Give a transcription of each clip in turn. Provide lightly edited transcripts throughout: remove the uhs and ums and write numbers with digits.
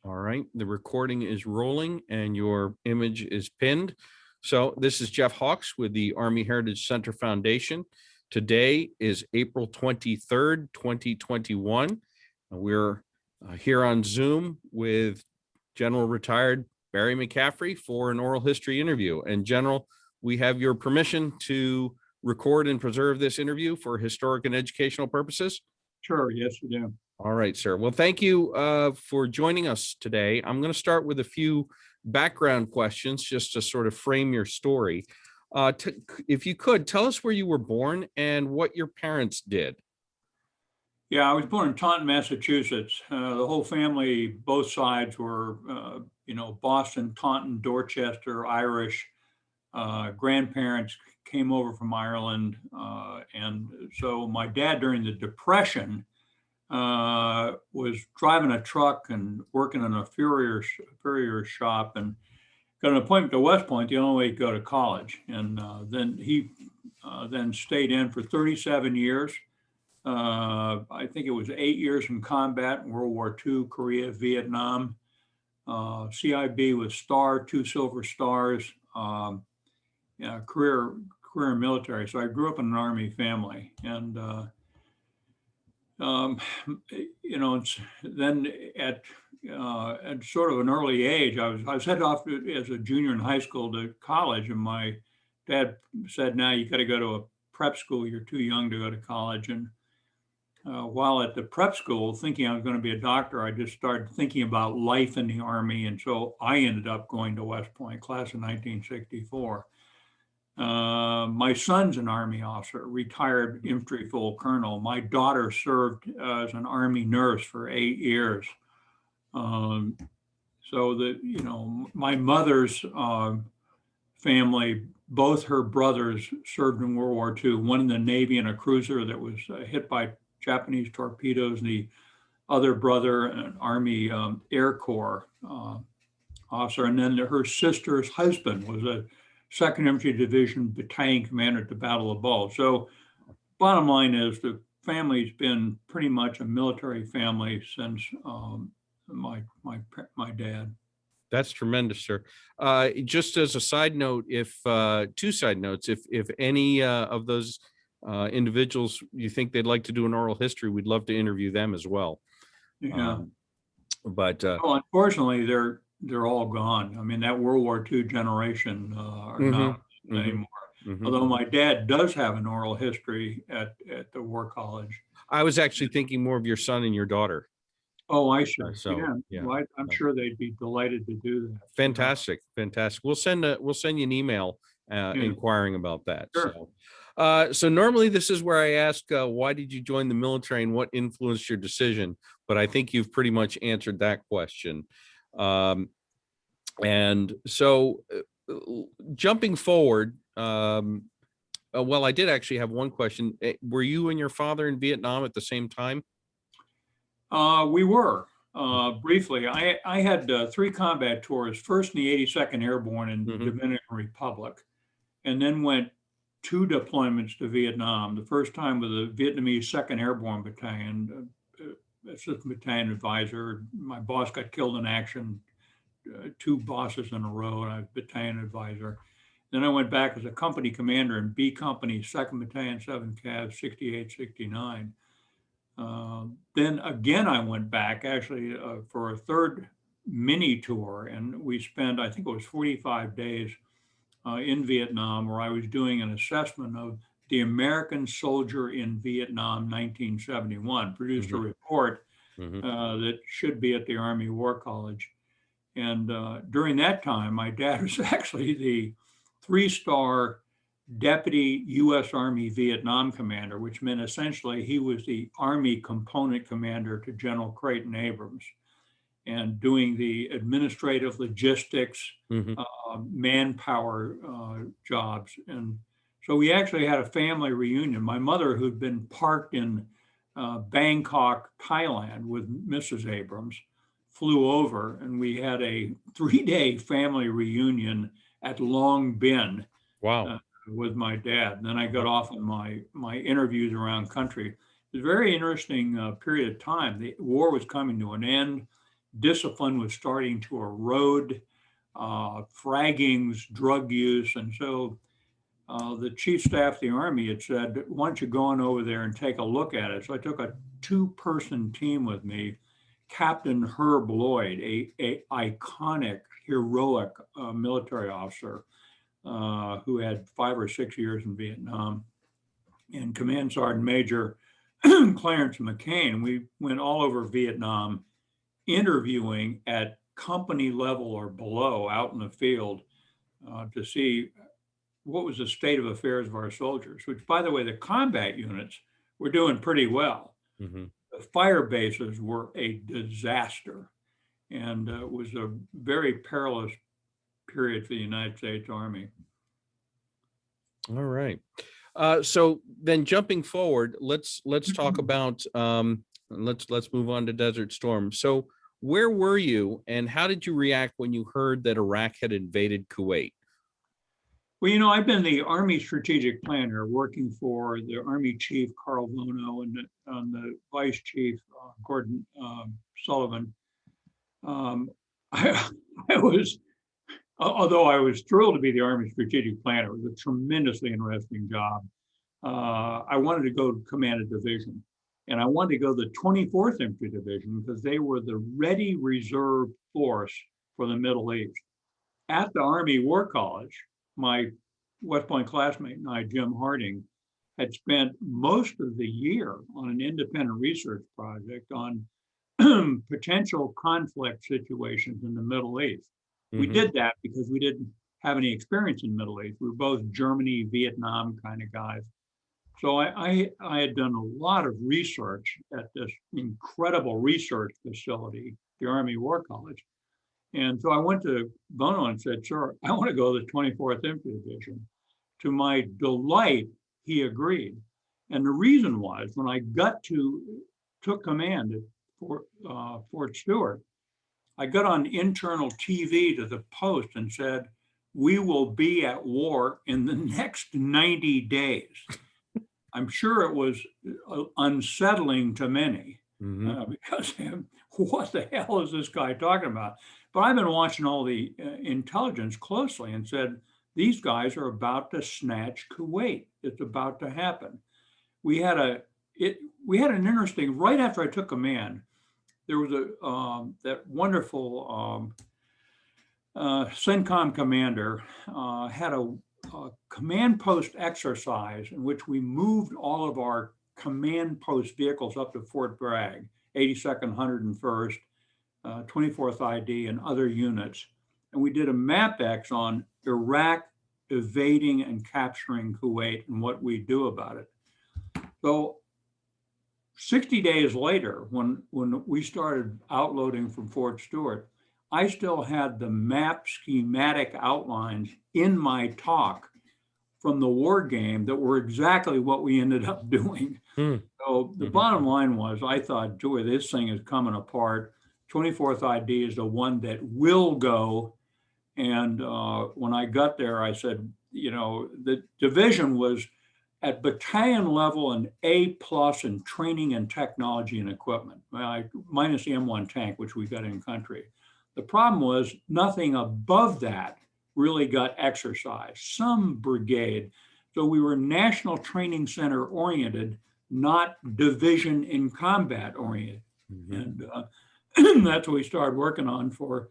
All right, the recording is rolling and your image is pinned. So this is Jeff Hawks with the Army Heritage Center Foundation. Today is April 23rd, 2021. We're here on Zoom with General Retired Barry McCaffrey for an oral history interview. And General, we have your permission to record and preserve this interview for historic and educational purposes. Sure, yes, you do. All right, sir. Well, thank you for joining us today. I'm going to start with a few background questions just to sort of frame your story. If you could, tell us where you were born and what your parents did. Yeah, I was born in Taunton, Massachusetts. The whole family, both sides were, Boston, Taunton, Dorchester, Irish. Grandparents came over from Ireland. And so my dad, during the Depression, was driving a truck and working in a furrier shop and got an appointment to West Point, the only way to go to college. And then he then stayed in for 37 years. I think it was 8 years in combat in World War II, Korea, Vietnam, CIB with Star, 2 Silver Stars, career in military. So I grew up in an Army family. And then at sort of an early age, I was headed off as a junior in high school to college, and my dad said, "Now you got to go to a prep school. You're too young to go to college." And while at the prep school, thinking I was going to be a doctor, I just started thinking about life in the Army, and so I ended up going to West Point, class of 1964. My son's an Army officer, retired infantry full colonel. My daughter served as an Army nurse for 8 years. My mother's family, both her brothers served in World War II, one in the Navy in a cruiser that was hit by Japanese torpedoes, and the other brother, an Army Air Corps officer. And then her sister's husband was a 2nd Infantry Division battalion commander at the Battle of Bull. So bottom line is the family's been pretty much a military family since my dad. That's tremendous, sir. Just as a side note, if 2 side notes, if any of those individuals you think they'd like to do an oral history, we'd love to interview them as well. Yeah. But unfortunately, they're all gone. I mean, that World War II generation are not anymore. Although my dad does have an oral history at the War College. I was actually thinking more of your son and your daughter. Oh, I see. Yeah. Well, I'm sure they'd be delighted to do that. Fantastic. We'll send you an email inquiring about that. Sure. So normally this is where I ask, why did you join the military and what influenced your decision? But I think you've pretty much answered that question. And so jumping forward, well, I did actually have one question. Were you and your father in Vietnam at the same time? We were briefly. I had 3 combat tours, first in the 82nd Airborne in Dominican Republic, and then went 2 deployments to Vietnam. The first time with the Vietnamese 2nd Airborne Battalion, assistant battalion advisor. My boss got killed in action, 2 bosses in a row, and I was battalion advisor. Then I went back as a company commander in B Company, 2nd Battalion, 7 Cav, 68, 69. Then again, I went back actually for a 3rd mini tour, and we spent, I think it was 45 days in Vietnam, where I was doing an assessment of the American soldier in Vietnam, 1971, produced a report that should be at the Army War College. And during that time, my dad was actually the 3-star Deputy U.S. Army Vietnam Commander, which meant essentially he was the Army component commander to General Creighton Abrams, and doing the administrative logistics, manpower jobs. And so we actually had a family reunion. My mother, who'd been parked in Bangkok, Thailand with Mrs. Abrams, flew over, and we had a 3-day family reunion at Long Bin. Wow. With my dad. And then I got off on my interviews around country. It was a very interesting period of time. The war was coming to an end. discipline was starting to erode, fraggings, drug use. And so the chief staff of the Army had said, why don't you go on over there and take a look at it? So I took a 2-person team with me, Captain Herb Lloyd, a iconic, heroic military officer who had 5 or 6 years in Vietnam, and Command Sergeant Major Clarence McCain. We went all over Vietnam interviewing at company level or below out in the field to see what was the state of affairs of our soldiers, which, by the way, the combat units were doing pretty well. Mm-hmm. The fire bases were a disaster, and it was a very perilous period for the United States Army. All right. So then jumping forward, let's talk about let's move on to Desert Storm. So where were you and how did you react when you heard that Iraq had invaded Kuwait? Well, I've been the Army strategic planner working for the Army Chief Carl Vono and the Vice Chief Gordon Sullivan. I was, although I was thrilled to be the Army strategic planner, it was a tremendously interesting job. I wanted to go command a division, and I wanted to go to the 24th Infantry Division because they were the ready reserve force for the Middle East. At the Army War College, my West Point classmate and I, Jim Harding, had spent most of the year on an independent research project on potential conflict situations in the Middle East. Mm-hmm. We did that because we didn't have any experience in the Middle East. We were both Germany, Vietnam kind of guys. So I had done a lot of research at this incredible research facility, the Army War College. And so I went to Bono and said, sir, I want to go to the 24th Infantry Division. To my delight, he agreed. And the reason was when I took command at Fort Stewart, I got on internal TV to the Post and said, we will be at war in the next 90 days. I'm sure it was unsettling to many because what the hell is this guy talking about? But I've been watching all the intelligence closely and said, these guys are about to snatch Kuwait. It's about to happen. We had an interesting, right after I took command, there was that wonderful CENTCOM commander had a command post exercise in which we moved all of our command post vehicles up to Fort Bragg, 82nd, 101st, 24th ID, and other units. And we did a MapX on Iraq evading and capturing Kuwait and what we do about it. So 60 days later, when we started outloading from Fort Stewart, I still had the map schematic outlines in my talk from the war game that were exactly what we ended up doing. So the bottom line was, I thought, joy, this thing is coming apart. 24th ID is the one that will go. And when I got there, I said, the division was at battalion level an A+ in training and technology and equipment, minus the M1 tank, which we got in country. The problem was nothing above that really got exercised, some brigade. So we were National Training Center oriented, not division in combat oriented. And that's what we started working on for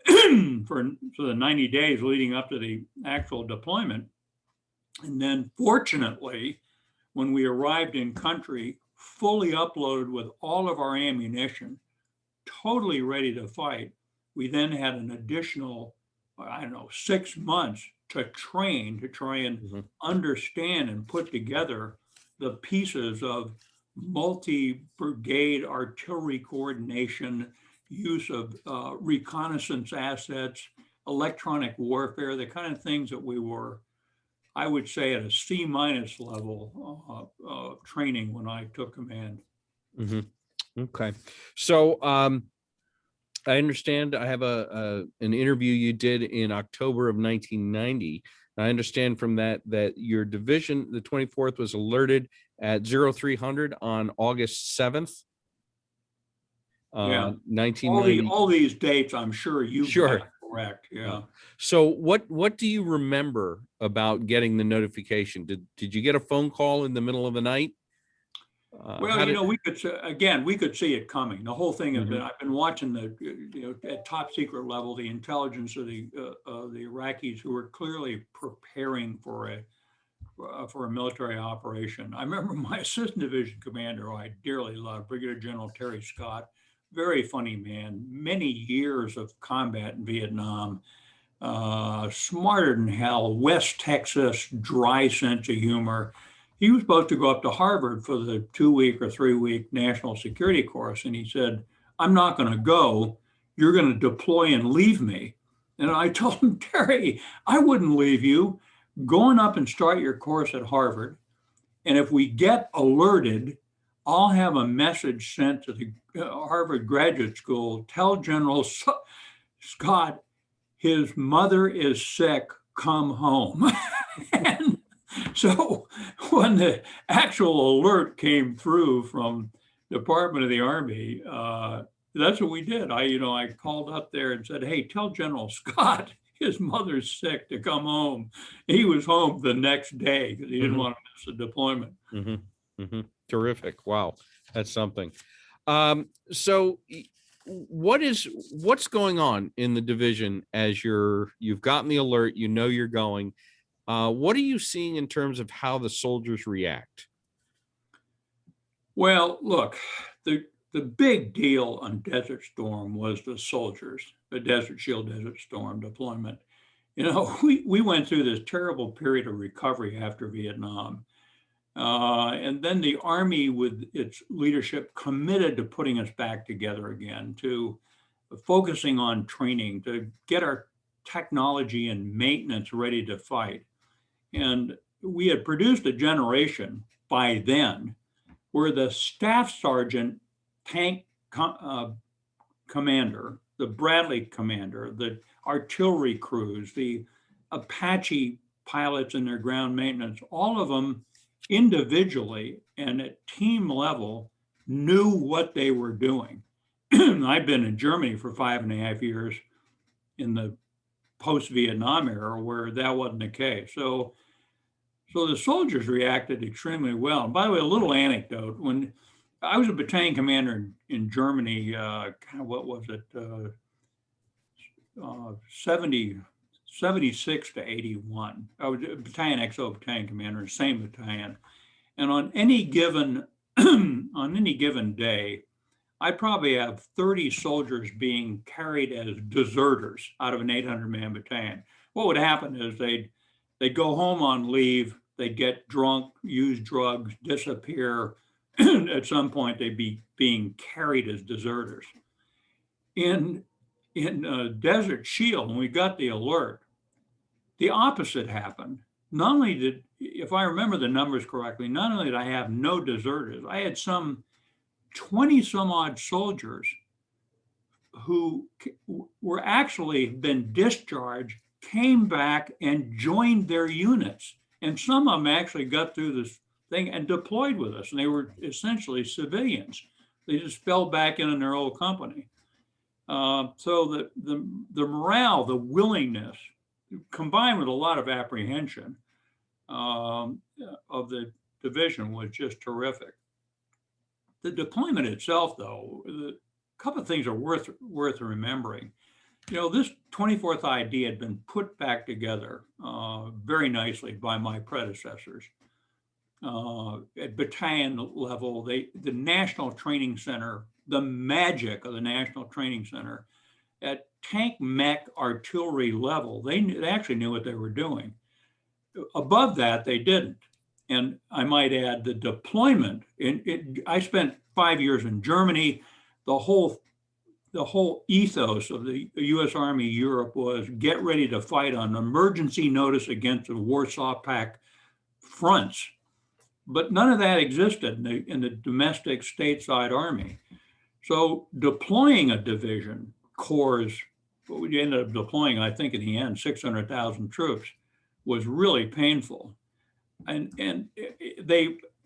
the 90 days leading up to the actual deployment. And then fortunately, when we arrived in country, fully uploaded with all of our ammunition, totally ready to fight, we then had an additional, 6 months to train, to try and understand and put together the pieces of multi-brigade artillery coordination, use of reconnaissance assets, electronic warfare, the kind of things that we were, I would say, at a C- level of training when I took command. Okay. So I understand I have an interview you did in October of 1990. I understand from that your division, the 24th, was alerted at 0300 on August 7th. Yeah. 1990. All these dates, I'm sure you've Sure. got correct. Yeah. So what do you remember about getting the notification? Did you get a phone call in the middle of the night? Well, How did? we could again, we could see it coming. The whole thing has been. Mhm. I've been watching at top secret level the intelligence of the Iraqis who are clearly preparing for a military operation. I remember my assistant division commander, who I dearly loved, Brigadier General Terry Scott, very funny man, many years of combat in Vietnam, smarter than hell, West Texas, dry sense of humor. He was supposed to go up to Harvard for the 2-week or 3-week national security course. And he said, I'm not going to go. You're going to deploy and leave me. And I told him, Terry, I wouldn't leave you. Going up and start your course at Harvard. And if we get alerted, I'll have a message sent to the Harvard Graduate School. Tell General Scott his mother is sick, come home. And so when the actual alert came through from Department of the Army, that's what we did. I called up there and said, hey, tell General Scott his mother's sick to come home. He was home the next day because he didn't want to miss the deployment. Terrific. Wow. That's something. So what's going on in the division as you've gotten the alert, you're going, what are you seeing in terms of how the soldiers react? Well, look, the big deal on Desert Storm was the soldiers, the Desert Shield Desert Storm deployment. We went through this terrible period of recovery after Vietnam. And then the Army, with its leadership, committed to putting us back together again, to focusing on training, to get our technology and maintenance ready to fight. And we had produced a generation by then where the staff sergeant tank commander, the Bradley commander, the artillery crews, the Apache pilots and their ground maintenance, all of them individually and at team level knew what they were doing. I've been in Germany for 5.5 years in the post-Vietnam era where that wasn't the case. So the soldiers reacted extremely well. And by the way, a little anecdote, when I was a battalion commander in Germany, what was it, 76 to 81. I was a battalion XO battalion commander, same battalion. And on any given day, I probably have 30 soldiers being carried as deserters out of an 800-man battalion. What would happen is they'd go home on leave, they'd get drunk, use drugs, disappear. At some point, they'd be being carried as deserters. In Desert Shield, when we got the alert, the opposite happened. Not only did, if I remember the numbers correctly, not only did I have no deserters, I had some 20 some odd soldiers who were actually been discharged, came back and joined their units. And some of them actually got through this thing and deployed with us. And they were essentially civilians. They just fell back in their old company. So the morale, the willingness, combined with a lot of apprehension of the division, was just terrific. The deployment itself, though, a couple of things are worth remembering. This 24th ID had been put back together very nicely by my predecessors. At battalion level, the National Training Center, the magic of the National Training Center, at tank mech artillery level, they actually knew what they were doing. Above that, they didn't. And I might add the deployment. I spent 5 years in Germany. The whole ethos of the U.S. Army Europe was get ready to fight on emergency notice against the Warsaw Pact fronts. But none of that existed in the domestic stateside army. So deploying a division, corps, what we ended up deploying, I think in the end, 600,000 troops, was really painful. And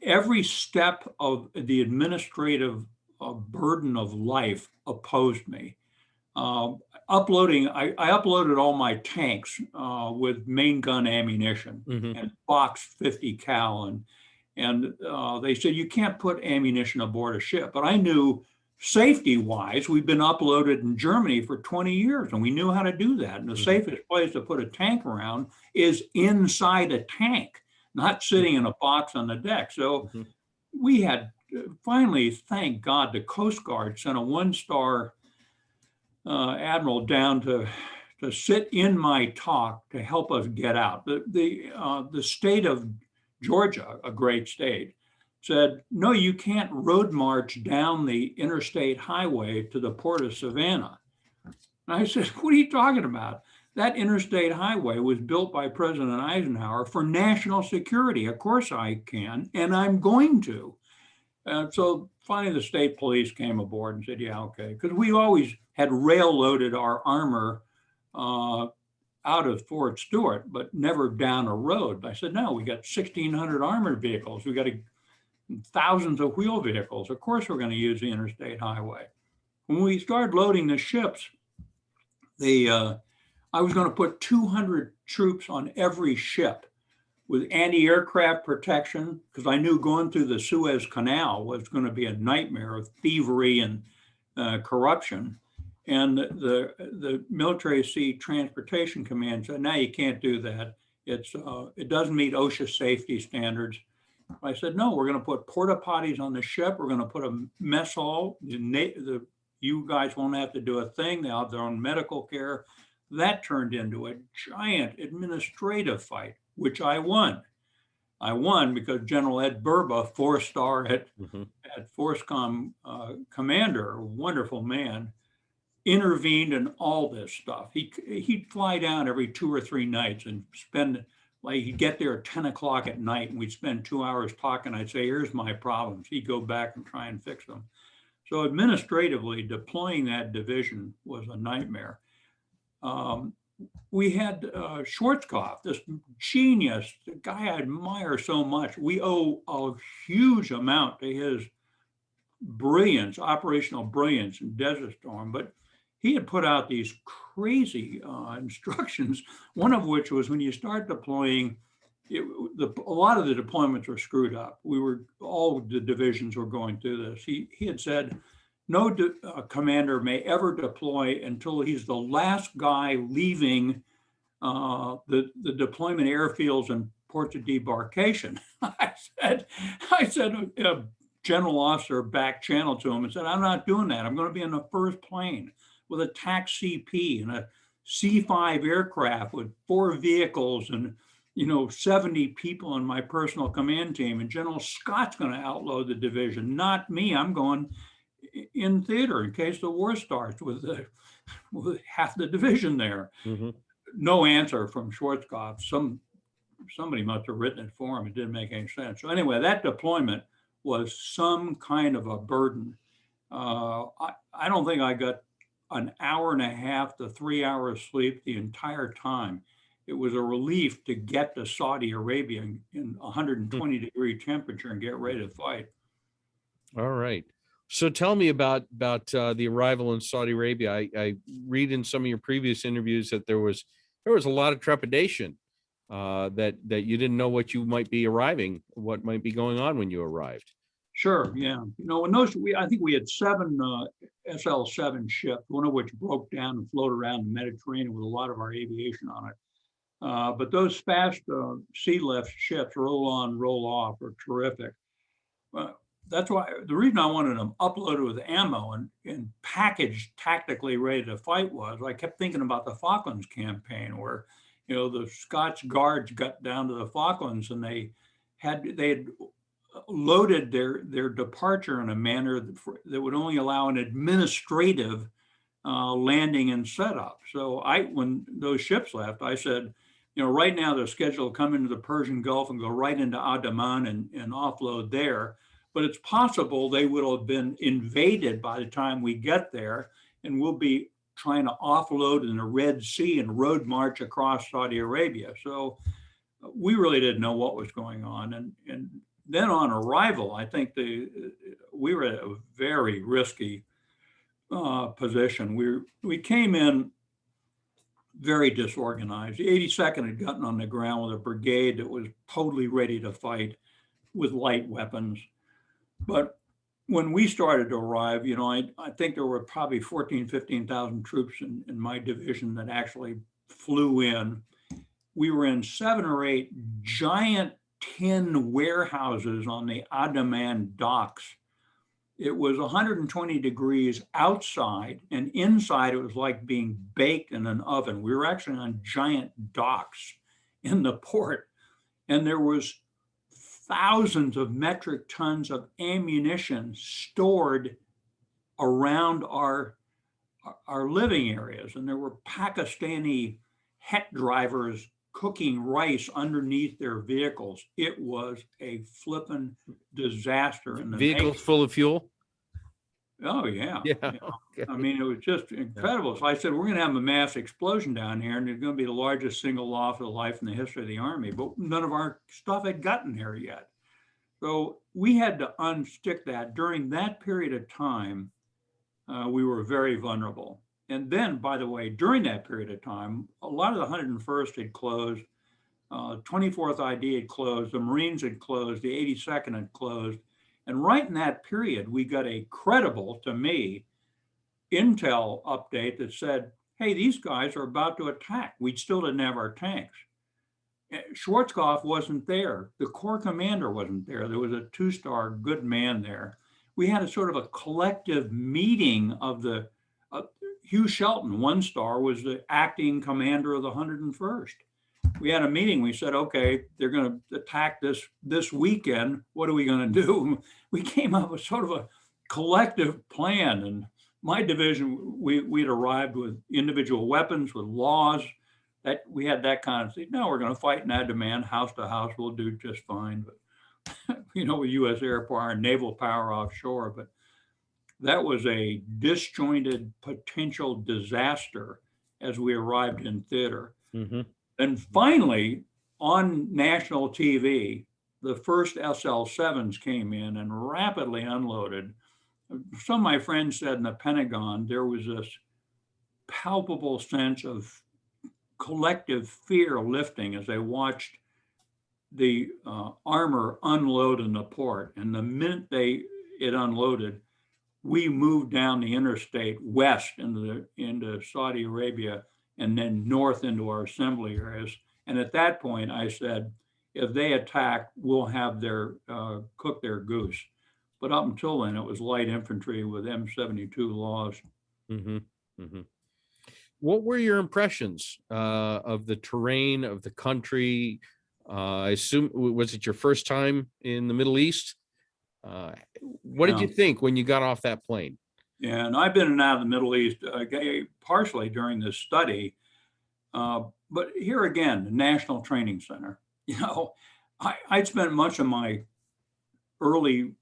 every step of the administrative burden of life opposed me. I uploaded all my tanks with main gun ammunition Mhm. and box 50 cal, and they said you can't put ammunition aboard a ship. But I knew safety wise, we've been uploaded in Germany for 20 years, and we knew how to do that. And the Mhm. safest place to put a tank around is inside a tank, not sitting in a box on the deck. So Mhm. we had finally, thank God, the Coast Guard sent a one-star admiral down to sit in my talk to help us get out. The state of Georgia, a great state, said, no, you can't road march down the interstate highway to the port of Savannah. And I said, what are you talking about? That interstate highway was built by President Eisenhower for national security. Of course I can, and I'm going to. So finally, the state police came aboard and said, yeah, okay. Because we always had rail loaded our armor out of Fort Stewart, but never down a road. But I said, no, we got 1,600 armored vehicles. We got thousands of wheel vehicles. Of course, we're going to use the interstate highway. When we started loading the ships, I was going to put 200 troops on every ship with anti-aircraft protection, because I knew going through the Suez Canal was going to be a nightmare of thievery and corruption. And the Military Sea Transportation Command said, no, you can't do that. It doesn't meet OSHA safety standards. I said, no, we're going to put porta potties on the ship. We're going to put a mess hall. You guys won't have to do a thing. They'll have their own medical care. That turned into a giant administrative fight, which I won. I won because General Ed Burba, 4-star at Mhm. FORSCOM commander, a wonderful man, intervened in all this stuff. He'd fly down every 2 or 3 nights and spend, like, he'd get there at 10 o'clock at night, and we'd spend 2 hours talking. I'd say, here's my problems. He'd go back and try and fix them. So administratively, deploying that division was a nightmare. We had Schwarzkopf, this genius, the guy I admire so much. We owe a huge amount to his brilliance, operational brilliance in Desert Storm, but he had put out these crazy instructions, one of which was when you start deploying, a lot of the deployments were screwed up. All the divisions were going through this. He had said, no commander may ever deploy until he's the last guy leaving the deployment airfields and ports of debarkation. I said, a general officer back channeled to him and said, I'm not doing that. I'm going to be in the first plane with a TAC CP and a C-5 aircraft with 4 vehicles and 70 people on my personal command team. And General Scott's going to outload the division, not me. I'm going in theater in case the war starts with half the division there. Mhm. No answer from Schwarzkopf. Somebody must have written it for him. It didn't make any sense. So anyway, that deployment was some kind of a burden. I don't think I got an hour and a half to 3 hours sleep the entire time. It was a relief to get to Saudi Arabia in 120-degree temperature and get ready to fight. All right. So tell me about the arrival in Saudi Arabia. I read in some of your previous interviews that there was a lot of trepidation, that you didn't know what what might be going on when you arrived. Sure, yeah. I think we had 7 SL-7 ships, one of which broke down and floated around the Mediterranean with a lot of our aviation on it. But those fast sea lift ships, roll on, roll off, are terrific. That's why the reason I wanted them uploaded with ammo and packaged tactically ready to fight was I kept thinking about the Falklands campaign where, the Scots Guards got down to the Falklands and they had loaded their departure in a manner that would only allow an administrative landing and setup. So when those ships left, I said, right now they're scheduled to come into the Persian Gulf and go right into Andaman and offload there. But it's possible they would have been invaded by the time we get there, and we'll be trying to offload in the Red Sea and road march across Saudi Arabia. So we really didn't know what was going on. And then on arrival, I think we were at a very risky position. We came in very disorganized. The 82nd had gotten on the ground with a brigade that was totally ready to fight with light weapons. But when we started to arrive, I think there were probably 15,000 troops in my division that actually flew in. We were in 7 or 8 giant tin warehouses on the Adaman docks. It was 120 degrees outside, and inside it was like being baked in an oven. We were actually on giant docks in the port, and there was thousands of metric tons of ammunition stored around our living areas. And there were Pakistani het drivers cooking rice underneath their vehicles. It was a flippin' disaster. In the Vehicles full of fuel? Oh, yeah. Yeah. Okay. I mean, it was just incredible. So I said, we're going to have a mass explosion down here, and it's going to be the largest single loss of life in the history of the Army. But none of our stuff had gotten here yet. So we had to unstick that. During that period of time, we were very vulnerable. And then, by the way, during that period of time, a lot of the 101st had closed, 24th ID had closed, the Marines had closed, the 82nd had closed. And right in that period, we got a credible, to me, intel update that said, hey, these guys are about to attack. We still didn't have our tanks. Schwarzkopf wasn't there. The Corps commander wasn't there. There was a 2-star good man there. We had a sort of a collective meeting of the Hugh Shelton, 1-star, was the acting commander of the 101st. We had a meeting. We said, okay, they're going to attack this weekend. What are we going to do? We came up with sort of a collective plan. And my division, we'd arrived with individual weapons, with laws. That we had that kind of thing. No, we're going to fight in that demand, house to house. We'll do just fine. But with U.S. air power and naval power offshore. But that was a disjointed potential disaster as we arrived in theater. Mm-hmm. And finally, on national TV, the first SL-7s came in and rapidly unloaded. Some of my friends said in the Pentagon, there was this palpable sense of collective fear lifting as they watched the armor unload in the port. And the minute it unloaded, we moved down the interstate west into Saudi Arabia and then north into our assembly areas. And at that point, I said, if they attack, we'll have cook their goose. But up until then, it was light infantry with M72 laws. Mm-hmm. Mm-hmm. What were your impressions of the terrain, of the country? I assume, was it your first time in the Middle East? What did you think when you got off that plane? Yeah, and I've been in and out of the Middle East partially during this study. But here again, the National Training Center. I'd spent much of my early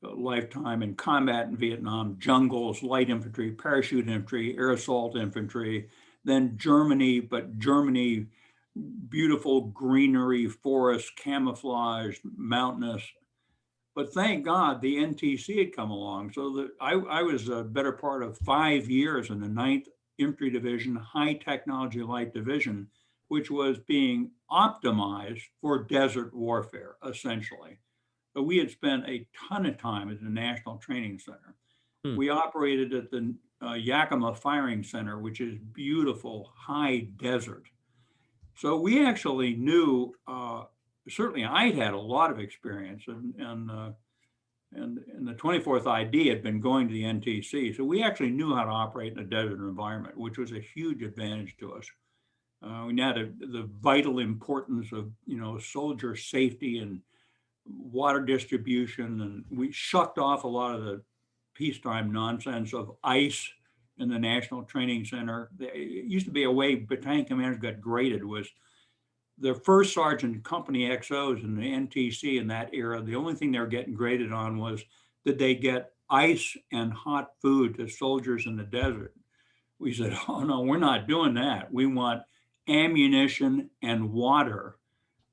lifetime in combat in Vietnam, jungles, light infantry, parachute infantry, air assault infantry, then Germany, beautiful greenery, forest, camouflage, mountainous. But thank God the NTC had come along. So I was a better part of 5 years in the 9th Infantry Division, High Technology Light Division, which was being optimized for desert warfare, essentially. But we had spent a ton of time at the National Training Center. We operated at the Yakima Firing Center, which is beautiful, high desert. So we actually knew, certainly I'd had a lot of experience, and the 24th ID had been going to the NTC. So we actually knew how to operate in a desert environment, which was a huge advantage to us. We now had the vital importance of, soldier safety and water distribution. And we shucked off a lot of the peacetime nonsense of ICE in the National Training Center. It used to be a way battalion commanders got graded was the first sergeant company XOs in the NTC in that era. The only thing they were getting graded on was, did they get ice and hot food to soldiers in the desert? We said, oh no, we're not doing that. We want ammunition and water.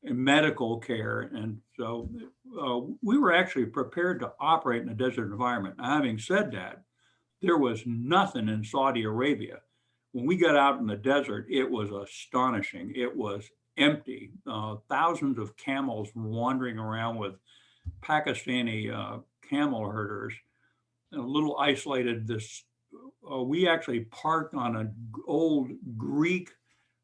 medical care. And so we were actually prepared to operate in a desert environment. Now, having said that, there was nothing in Saudi Arabia. When we got out in the desert, it was astonishing. It was empty. Thousands of camels wandering around with Pakistani camel herders, a little isolated. We actually parked on an old Greek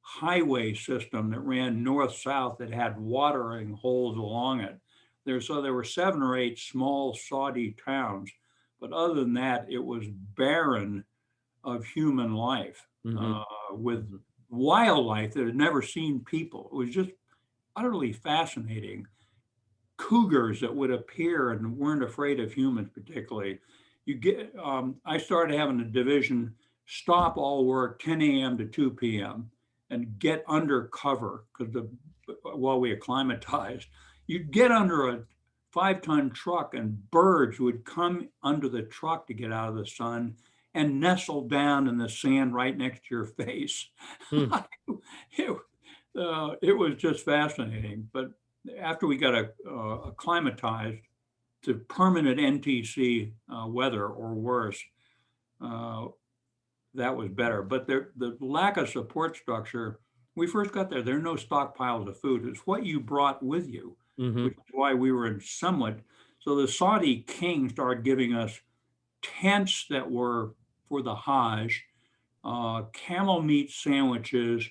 highway system that ran north-south that had watering holes along it. So there were 7 or 8 small Saudi towns, but other than that, it was barren of human life, with wildlife that had never seen people. It was just utterly fascinating. Cougars that would appear and weren't afraid of humans particularly. I started having a division stop all work 10 a.m. to 2 p.m. and get under cover while we acclimatized. You'd get under a 5-ton truck and birds would come under the truck to get out of the sun and nestle down in the sand right next to your face. It was just fascinating. But after we got acclimatized to permanent NTC weather or worse, that was better. But the lack of support structure, we first got there are no stockpiles of food. It's what you brought with you, which is why we were in somewhat. So the Saudi king started giving us tents that were for the Hajj, camel meat sandwiches,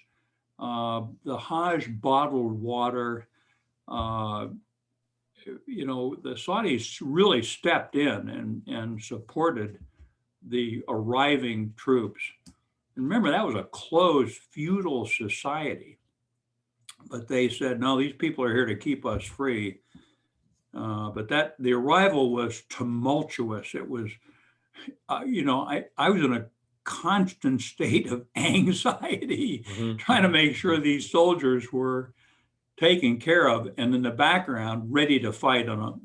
the Hajj bottled water. The Saudis really stepped in and supported the arriving troops. And remember, that was a closed feudal society. But they said, no, these people are here to keep us free. But the arrival was tumultuous. It was, I was in a constant state of anxiety, trying to make sure these soldiers were taken care of, and in the background, ready to fight on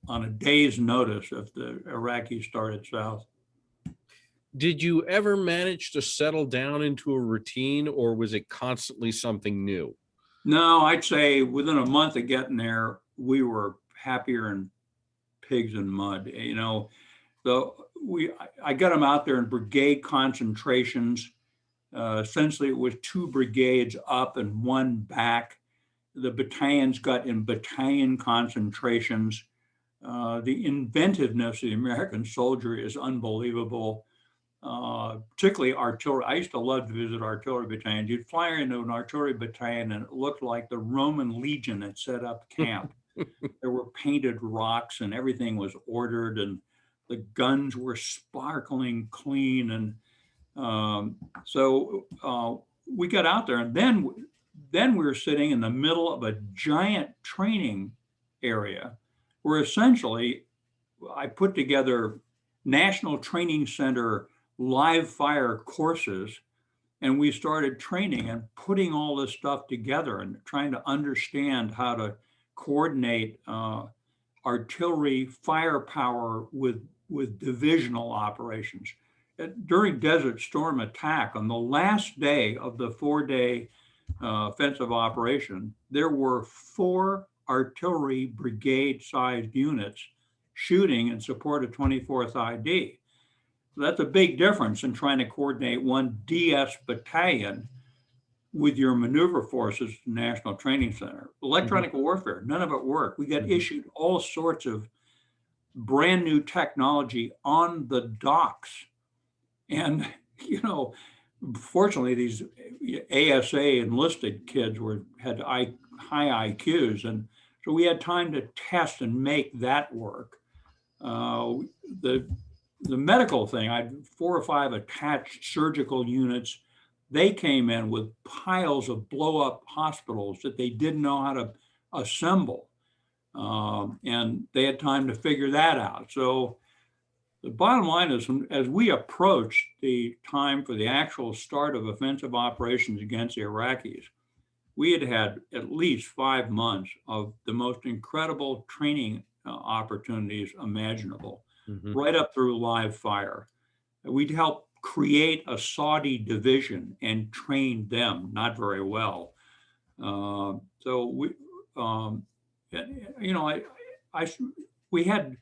a day's notice if the Iraqis started south. Did you ever manage to settle down into a routine, or was it constantly something new? No, I'd say within a month of getting there, we were happier than pigs in mud. I got them out there in brigade concentrations. Essentially, it was 2 brigades up and 1 back. The battalions got in battalion concentrations. The inventiveness of the American soldier is unbelievable, particularly artillery. I used to love to visit artillery battalions. You'd fly into an artillery battalion and it looked like the Roman legion had set up camp. There were painted rocks and everything was ordered, and the guns were sparkling clean. And so we got out there, and then we were sitting in the middle of a giant training area where essentially I put together National Training Center live fire courses, and we started training and putting all this stuff together and trying to understand how to coordinate artillery firepower with divisional operations. During Desert Storm attack, on the last day of the 4-day offensive operation, there were 4 artillery brigade-sized units shooting in support of 24th ID. So that's a big difference in trying to coordinate 1 DS battalion with your maneuver forces, National Training Center. Electronic warfare, none of it worked. We got issued all sorts of brand new technology on the docks. And, fortunately, these ASA enlisted kids had high IQs. And so we had time to test and make that work. The medical thing, I had 4 or 5 attached surgical units. They came in with piles of blow up hospitals that they didn't know how to assemble. And they had time to figure that out. So the bottom line is, as we approached the time for the actual start of offensive operations against the Iraqis, we had at least 5 months of the most incredible training opportunities imaginable, right up through live fire. We'd help create a Saudi division and train them, not very well. So you know, I, we had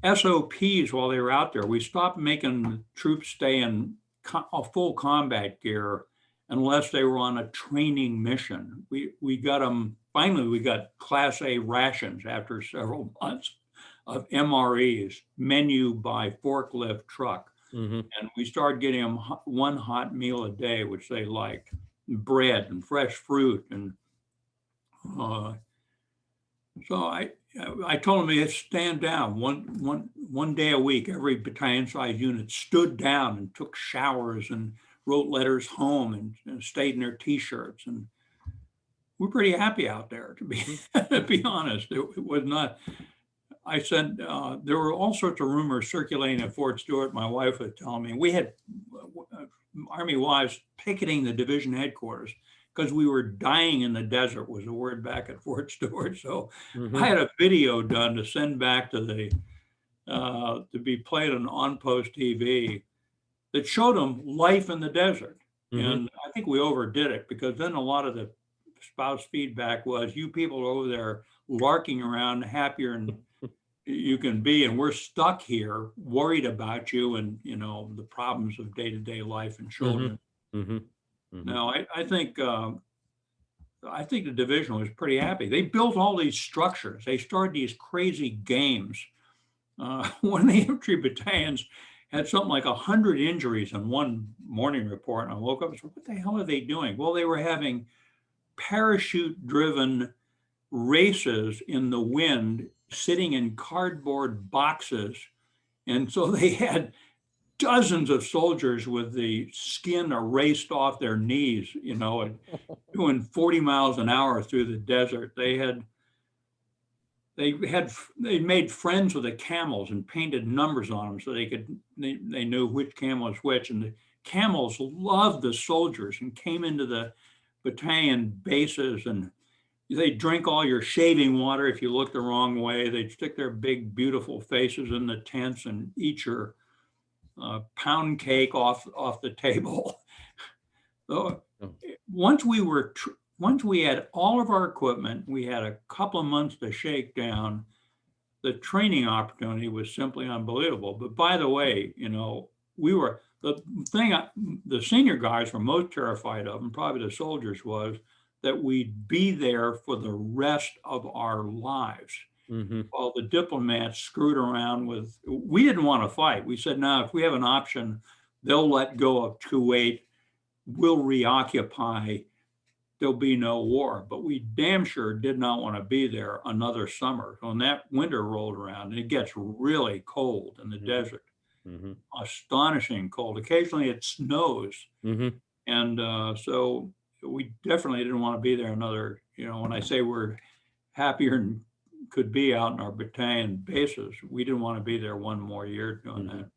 SOPs while they were out there. We stopped making the troops stay in a full combat gear unless they were on a training mission. We got them, finally, we got Class A rations after several months of MREs, menu by forklift truck. Mhm. And we started getting them one hot meal a day, which they liked, bread and fresh fruit. And uh, so I told them they had to stand down one day a week. Every battalion size unit stood down and took showers and wrote letters home and stayed in their t-shirts. And we're pretty happy out there, to be to be honest. It was not. I said there were all sorts of rumors circulating at Fort Stewart. My wife was telling me we had Army wives picketing the division headquarters because we were dying in the desert, was the word back at Fort Stewart. So I had a video done to send back to the to be played on post TV that showed them life in the desert. And I think we overdid it because then a lot of the spouse feedback was, you people are over there larking around happier and you can be, and we're stuck here worried about you and, you know, the problems of day-to-day life and children. No, I think the division was pretty happy. They built all these structures. They started these crazy games. One of the infantry battalions had something like 100 injuries in one morning report. And I woke up and said, what the hell are they doing? Well, they were having parachute-driven races in the wind, sitting in cardboard boxes. And so they had dozens of soldiers with the skin erased off their knees, you know, and doing 40 miles an hour through the desert. They made friends with the camels and painted numbers on them so they knew which camel was which. And the camels loved the soldiers and came into the battalion bases, and they drink all your shaving water if you look the wrong way. They'd stick their big, beautiful faces in the tents and eat your pound cake off the table. So once we had all of our equipment, we had a couple of months to shake down. The training opportunity was simply unbelievable. But by the way, you know, the senior guys were most terrified of, and probably the soldiers, was that we'd be there for the rest of our lives. While the diplomats screwed around with, we didn't want to fight. We said, no, if we have an option, they'll let go of Kuwait, we'll reoccupy, there'll be no war. But we damn sure did not want to be there another summer. When that winter rolled around, and it gets really cold in the desert, astonishing cold. Occasionally it snows. And so we definitely didn't want to be there another, you know, when I say we're happier and could be out in our battalion bases, we didn't want to be there one more year doing that.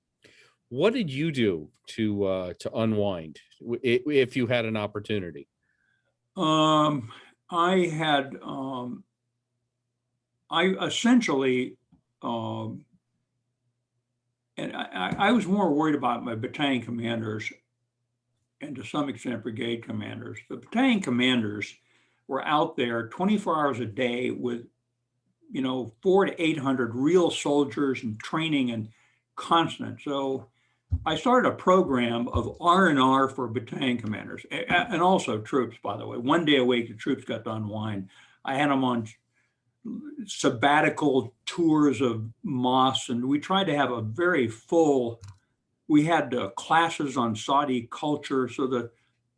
What did you do to unwind if you had an opportunity? I had, I essentially, and I was more worried about my battalion commanders and to some extent brigade commanders. The battalion commanders were out there 24 hours a day with, you know, 400 to 800 real soldiers and training and constant. So I started a program of R&R for battalion commanders and also troops, by the way. One day a week, the troops got to unwind. I had them on sabbatical tours of mosques, and we tried to have a very full, we had classes on Saudi culture, so that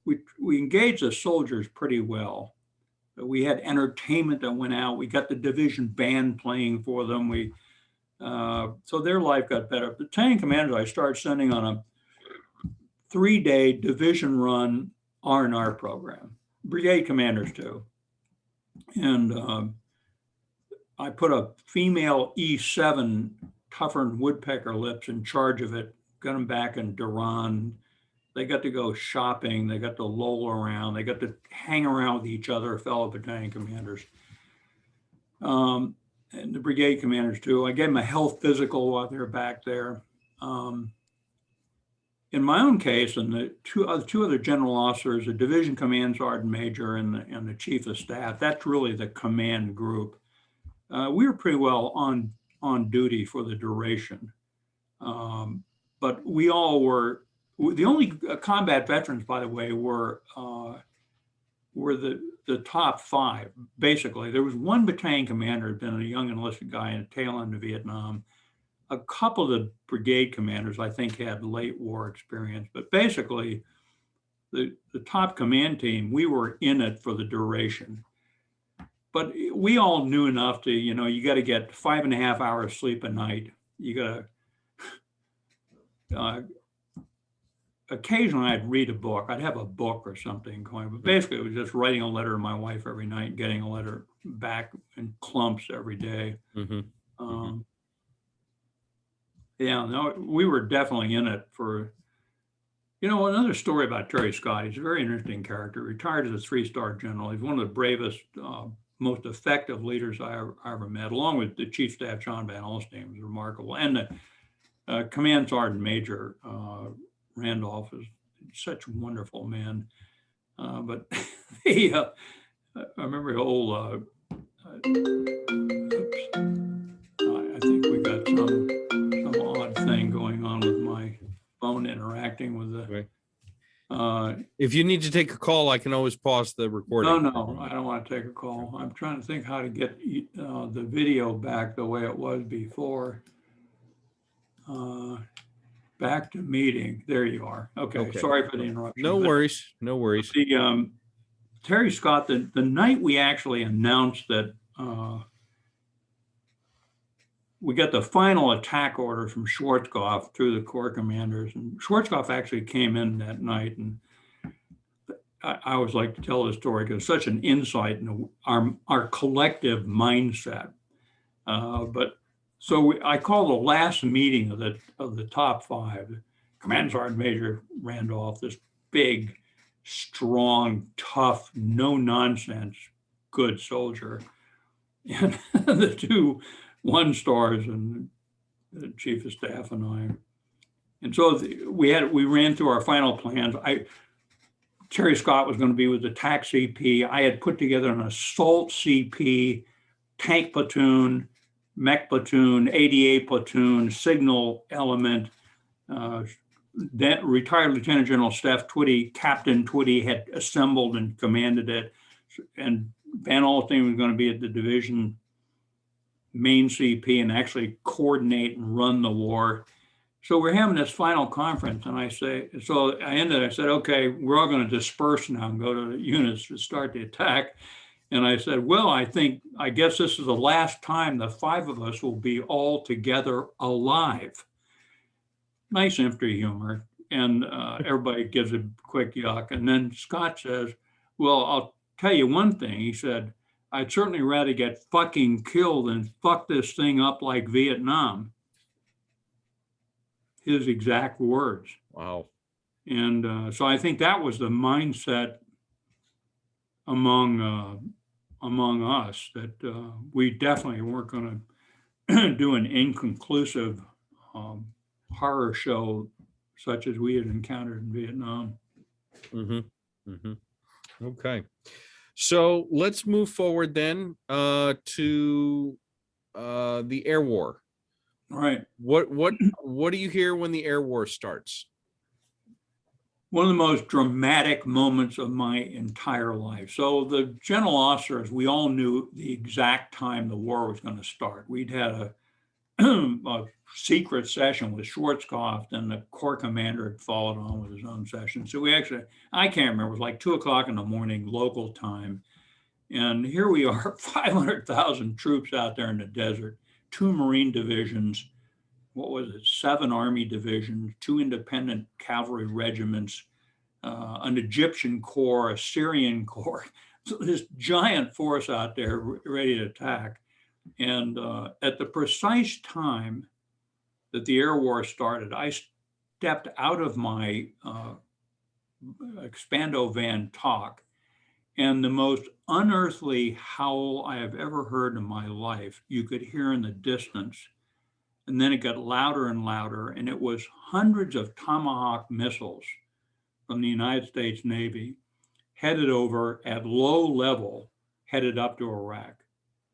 we engaged the soldiers pretty well. We had entertainment that went out. We got the division band playing for them. So their life got better. The battalion commanders I started sending on a 3-day division run R&R program. Brigade commanders too. And I put a female E7 tougher than woodpecker lips in charge of it, got them back in Duran. They got to go shopping. They got to loll around. They got to hang around with each other, fellow battalion commanders. And the brigade commanders too. I gave them a health physical while they were back there. in my own case, and the two other general officers, a division command sergeant major and the chief of staff, that's really the command group. We were pretty well on duty for the duration. But we all were, the only combat veterans, by the way, were the top five, basically. There was one battalion commander who had been a young enlisted guy in the tail end of Vietnam. A couple of the brigade commanders, I think, had late war experience, but basically the top command team, we were in it for the duration. But we all knew enough to, you got to get 5.5 hours sleep a night. You got to, occasionally I'd read a book. I'd have a book or something going, but basically it was just writing a letter to my wife every night and getting a letter back in clumps every day. Yeah, no, we were definitely in it for, another story about Terry Scott. He's a very interesting character, retired as a 3-star general. He's one of the bravest, most effective leaders I ever met, along with the Chief Staff, John Van Alstyne, was remarkable. And the Command Sergeant Major, Randolph, is such a wonderful man. But I remember the old, I think we got some odd thing going on with my phone interacting with the. If you need to take a call, I can always pause the recording. No, I don't want to take a call. I'm trying to think how to get the video back the way it was before. Back to meeting. There you are. Okay. Sorry for the interruption. No worries. No worries. The Terry Scott, the night we actually announced that we got the final attack order from Schwarzkopf through the Corps commanders, and Schwarzkopf actually came in that night, and I always like to tell this story because it's such an insight into our collective mindset. I call the last meeting of the top five, Command Sergeant Major Randolph, this big, strong, tough, no nonsense, good soldier, and the 2 1-stars and the Chief of Staff and I. And so we ran through our final plans. Terry Scott was going to be with the TAC CP. I had put together an assault CP, tank platoon, mech platoon, ADA platoon, signal element. Retired Lieutenant General Steph Twitty, Captain Twitty, had assembled and commanded it. And Van Alstyne was going to be at the division main CP and actually coordinate and run the war. So we're having this final conference, and I said, okay, we're all going to disperse now and go to the units to start the attack. And I said, well, I guess this is the last time the 5 of us will be all together alive. Nice empty humor. And everybody gives a quick yuck. And then Scott says, well, I'll tell you one thing. He said, I'd certainly rather get fucking killed than fuck this thing up like Vietnam. His exact words. Wow. And so I think that was the mindset among us, that we definitely weren't going to do an inconclusive horror show such as we had encountered in Vietnam. Okay. So let's move forward then to the air war. All right. What do you hear when the air war starts? One of the most dramatic moments of my entire life. So the general officers, we all knew the exact time the war was going to start. We'd had a secret session with Schwarzkopf, and the Corps commander had followed on with his own session. So we actually, I can't remember, it was like 2:00 in the morning local time. And here we are, 500,000 troops out there in the desert, 2 Marine divisions, 7 Army divisions, 2 independent cavalry regiments, an Egyptian corps, a Syrian corps. So this giant force out there ready to attack. And at the precise time that the air war started, I stepped out of my Expando van talk, and the most unearthly howl I have ever heard in my life, you could hear in the distance. And then it got louder and louder, and it was hundreds of Tomahawk missiles from the United States Navy headed over at low level, headed up to Iraq.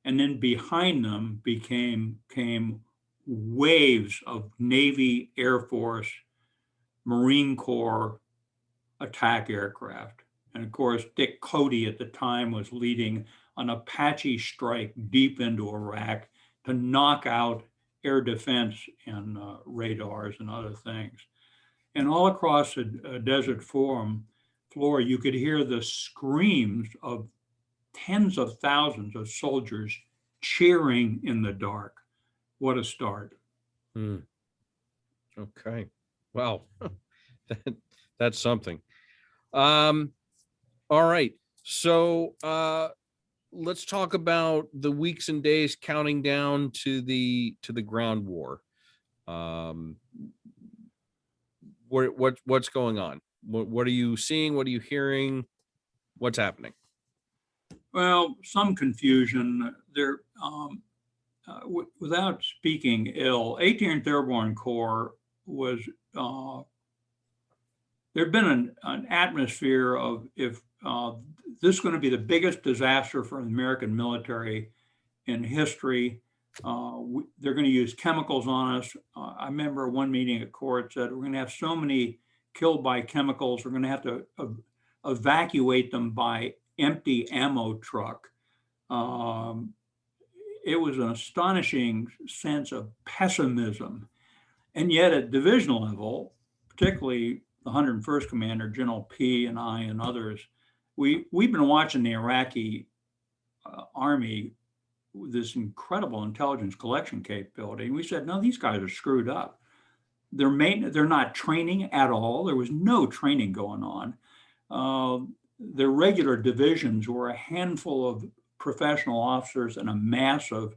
And then behind them came waves of Navy, Air Force, Marine Corps attack aircraft. And of course, Dick Cody at the time was leading an Apache strike deep into Iraq to knock out air defense and radars and other things. And all across the desert floor, you could hear the screams of tens of thousands of soldiers cheering in the dark. What a start. Okay. Wow. That's something. All right. So let's talk about the weeks and days counting down to the ground war. What's going on? What are you seeing? What are you hearing? What's happening? Well, some confusion there. Without speaking ill, 18th Airborne Corps was, there'd been an atmosphere of, if this is going to be the biggest disaster for the American military in history, they're going to use chemicals on us. I remember one meeting at Corps said, we're going to have so many killed by chemicals, we're going to have to evacuate them by empty ammo truck. It was an astonishing sense of pessimism. And yet at divisional level, particularly the 101st Commander, General P, and I and others, we've been watching the Iraqi Army with this incredible intelligence collection capability. And we said, no, these guys are screwed up. They're not training at all. There was no training going on. Their regular divisions were a handful of professional officers and a mass of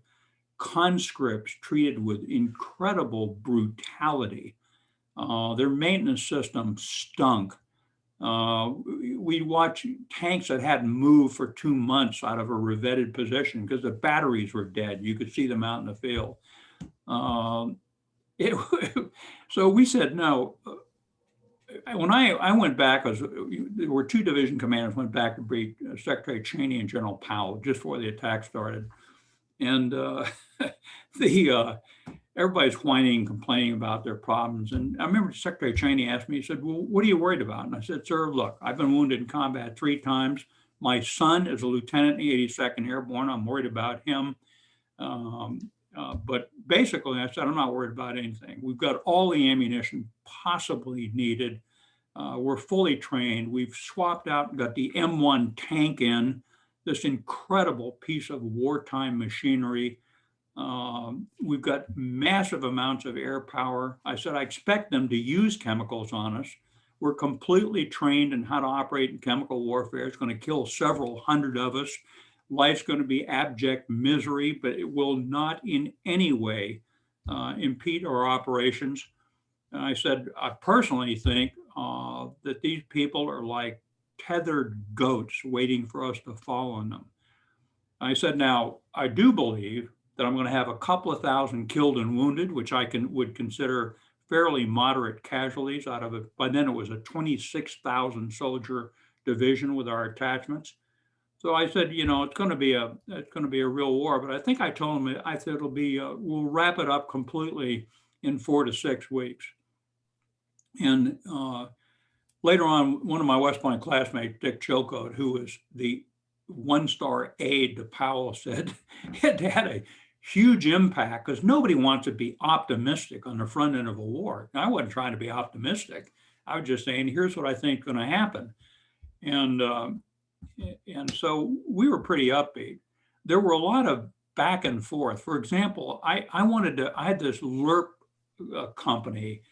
conscripts treated with incredible brutality. Their maintenance system stunk. We watched tanks that hadn't moved for 2 months out of a revetted position because the batteries were dead. You could see them out in the field. So we said, no. When I went back, there were 2 division commanders went back to brief Secretary Cheney and General Powell just before the attack started. And everybody's whining and complaining about their problems. And I remember Secretary Cheney asked me, he said, well, what are you worried about? And I said, sir, look, I've been wounded in combat 3 times. My son is a lieutenant in the 82nd Airborne. I'm worried about him. But basically, I said, I'm not worried about anything. We've got all the ammunition possibly needed. We're fully trained. We've swapped out and got the M1 tank in, this incredible piece of wartime machinery. We've got massive amounts of air power. I said, I expect them to use chemicals on us. We're completely trained in how to operate in chemical warfare. It's going to kill several hundred of us. Life's going to be abject misery, but it will not in any way impede our operations. And I said, I personally think that these people are like tethered goats waiting for us to fall on them. I said, now, I do believe that I'm going to have a couple of thousand killed and wounded, which I would consider fairly moderate casualties out of it. By then it was a 26,000 soldier division with our attachments. So I said, it's going to be a real war. But I think I told him, I said we'll wrap it up completely in 4 to 6 weeks. And later on, one of my West Point classmates, Dick Chilcote, who was the 1-star aide to Powell, said it had a huge impact because nobody wants to be optimistic on the front end of a war. I wasn't trying to be optimistic. I was just saying, here's what I think is going to happen. And so we were pretty upbeat. There were a lot of back and forth. For example, I had this LERP company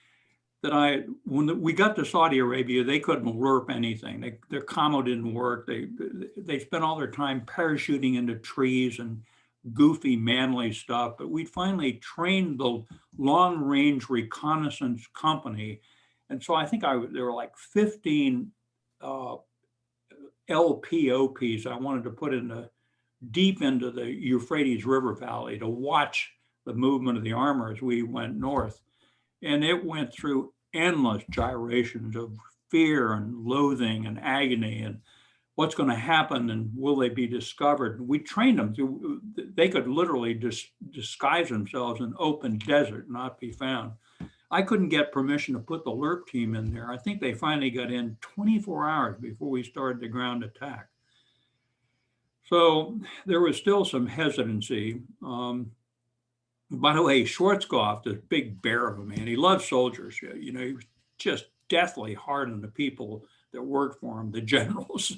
that when we got to Saudi Arabia, they couldn't LERP anything. Their commo didn't work. They spent all their time parachuting into trees and goofy, manly stuff. But we finally trained the long-range reconnaissance company. And so I think there were like 15 LPOPs I wanted to put deep into the Euphrates River Valley to watch the movement of the armor as we went north. And it went through endless gyrations of fear and loathing and agony and what's going to happen and will they be discovered. We trained them to, they could literally disguise themselves in open desert and not be found. I couldn't get permission to put the LRP team in there. I think they finally got in 24 hours before we started the ground attack. So there was still some hesitancy. By the way, Schwarzkopf, this big bear of a man, he loved soldiers. You know, he was just deathly hard on the people that worked for him, the generals,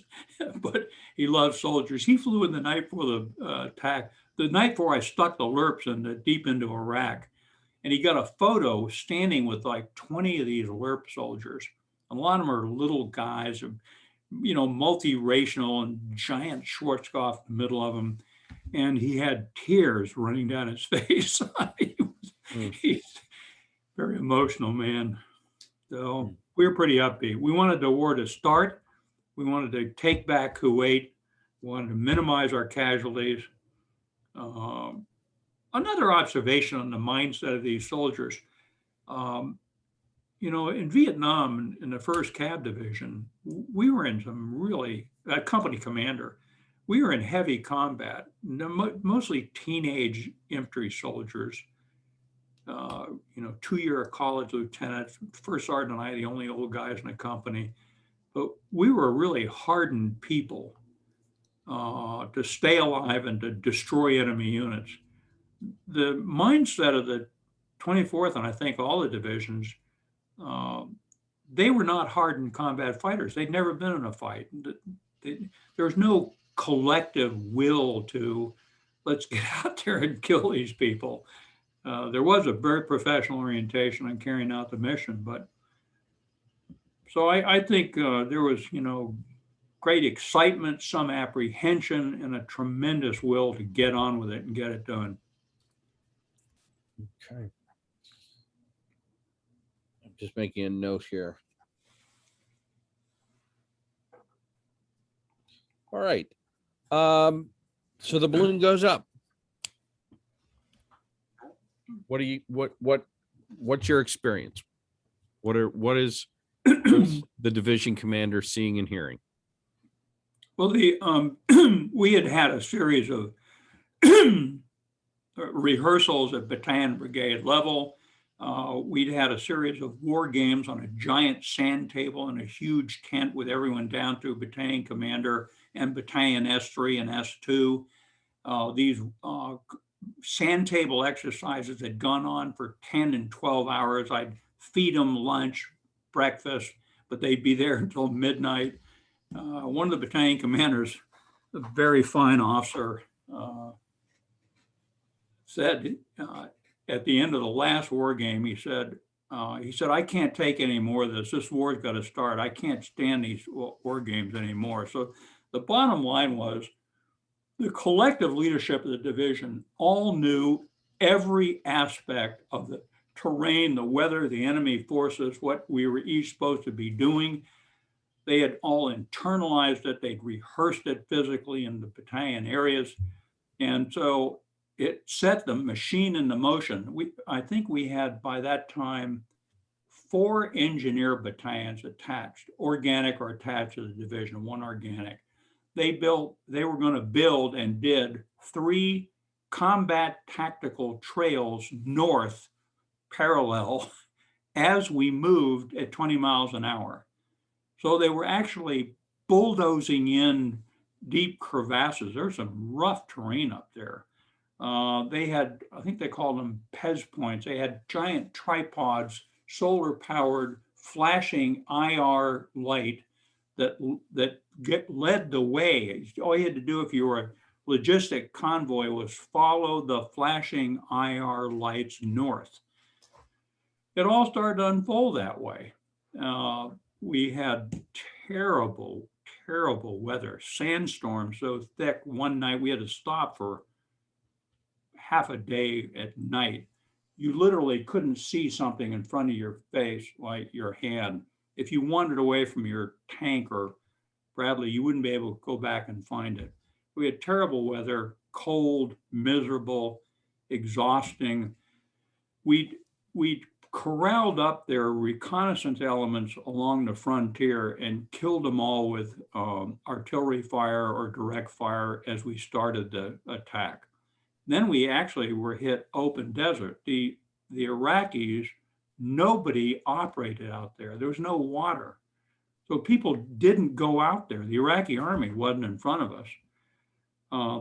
but he loved soldiers. He flew in the night before the attack, the night before I stuck the LRPs in deep into Iraq. And he got a photo standing with like 20 of these LRP soldiers. A lot of them are little guys, you know, multiracial and giant Schwarzkopf in the middle of them. And he had tears running down his face. He's a very emotional man. So we were pretty upbeat. We wanted the war to start. We wanted to take back Kuwait. We wanted to minimize our casualties. Another observation on the mindset of these soldiers, you know, in Vietnam, in the 1st Cav Division, we were in some really, company commander, we were in heavy combat, mostly teenage infantry soldiers, you know, 2-year college lieutenants, first sergeant and I, the only old guys in the company. But we were really hardened people to stay alive and to destroy enemy units. The mindset of the 24th, and I think all the divisions, they were not hardened combat fighters. They'd never been in a fight. There was no collective will to, let's get out there and kill these people. There was a very professional orientation on carrying out the mission, but so I think there was, you know, great excitement, some apprehension, and a tremendous will to get on with it and get it done. Okay. I'm just making a note here. All right. So the balloon goes up. What's your experience? What is the division commander seeing and hearing? Well, we had a series of rehearsals at battalion brigade level. We'd had a series of war games on a giant sand table in a huge tent with everyone down through battalion commander and battalion S3 and S2. These sand table exercises had gone on for 10 and 12 hours. I'd feed them lunch, breakfast, but they'd be there until midnight. One of the battalion commanders, a very fine officer, said at the end of the last war game, he said, I can't take any more of this. This war's got to start. I can't stand these war games anymore. So the bottom line was the collective leadership of the division all knew every aspect of the terrain, the weather, the enemy forces, what we were each supposed to be doing. They had all internalized it. They'd rehearsed it physically in the battalion areas. And so it set the machine into motion. I think we had by that time 4 engineer battalions attached, organic or attached to the division, 1 organic. They were going to build and did 3 combat tactical trails north parallel as we moved at 20 miles an hour. So they were actually bulldozing in deep crevasses. There's some rough terrain up there. They had, I think they called them PEZ points. They had giant tripods, solar powered, flashing IR light that led the way. All you had to do if you were a logistic convoy was follow the flashing IR lights north. It all started to unfold that way. We had terrible, terrible weather, sandstorms so thick. One night we had to stop for half a day at night. You literally couldn't see something in front of your face, like your hand. If you wandered away from your tank or Bradley, you wouldn't be able to go back and find it. We had terrible weather, cold, miserable. exhausting. We corralled up their reconnaissance elements along the frontier and killed them all with artillery fire or direct fire as we started the attack. Then we actually were hit open desert. The Iraqis, nobody operated out there. There was no water. So people didn't go out there. The Iraqi army wasn't in front of us.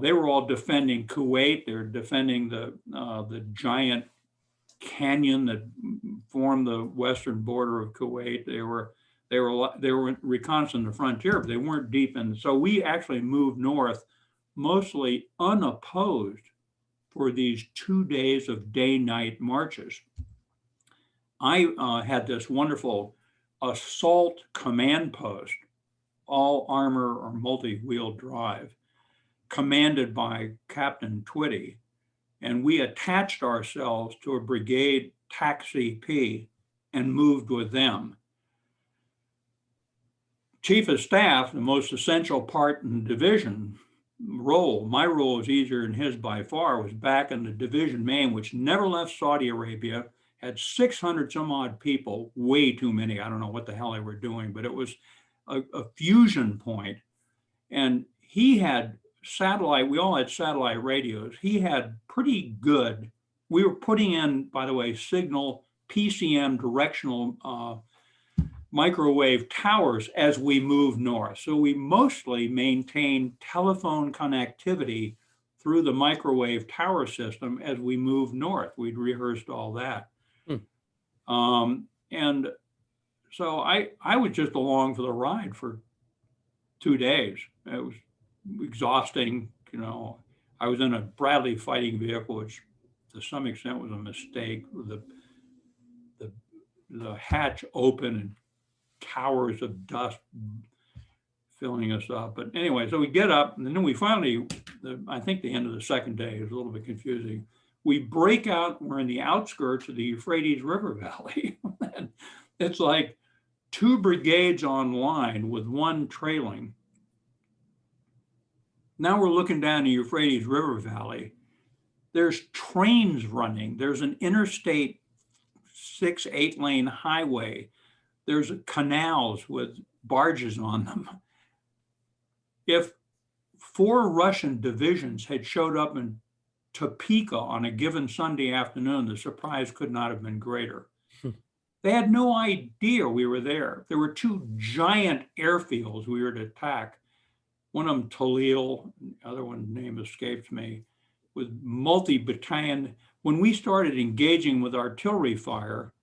They were all defending Kuwait. They're defending the giant canyon that formed the western border of Kuwait. They were reconnaissance the frontier, but they weren't deep in. So we actually moved north, mostly unopposed, for these 2 days of day-night marches. I had this wonderful assault command post, all armor or multi-wheel drive, commanded by Captain Twitty. And we attached ourselves to a brigade TAC CP and moved with them. Chief of Staff, the most essential part in the division role, my role was easier than his by far, was back in the division main, which never left Saudi Arabia, had 600 some odd people, way too many. I don't know what the hell they were doing, but it was a fusion point. And he had satellite, we all had satellite radios. He had pretty good, we were putting in, by the way, signal PCM directional microwave towers as we moved north. So we mostly maintained telephone connectivity through the microwave tower system as we moved north. We'd rehearsed all that. And so I was just along for the ride for 2 days. It was exhausting. You know, I was in a Bradley fighting vehicle, which to some extent was a mistake. The hatch open and towers of dust filling us up. But anyway, so we get up, and then we finally, I think the end of the second day is a little bit confusing. We break out, we're in the outskirts of the Euphrates River Valley. It's like 2 brigades on line with one trailing. Now we're looking down the Euphrates River Valley. There's trains running. There's an interstate 6-8 lane highway. There's canals with barges on them. If 4 Russian divisions had showed up in Topeka on a given Sunday afternoon, the surprise could not have been greater. They had no idea we were there. There were 2 giant airfields we were to attack. One of them, Talil, the other one, name escapes me, with multi-battalion. When we started engaging with artillery fire,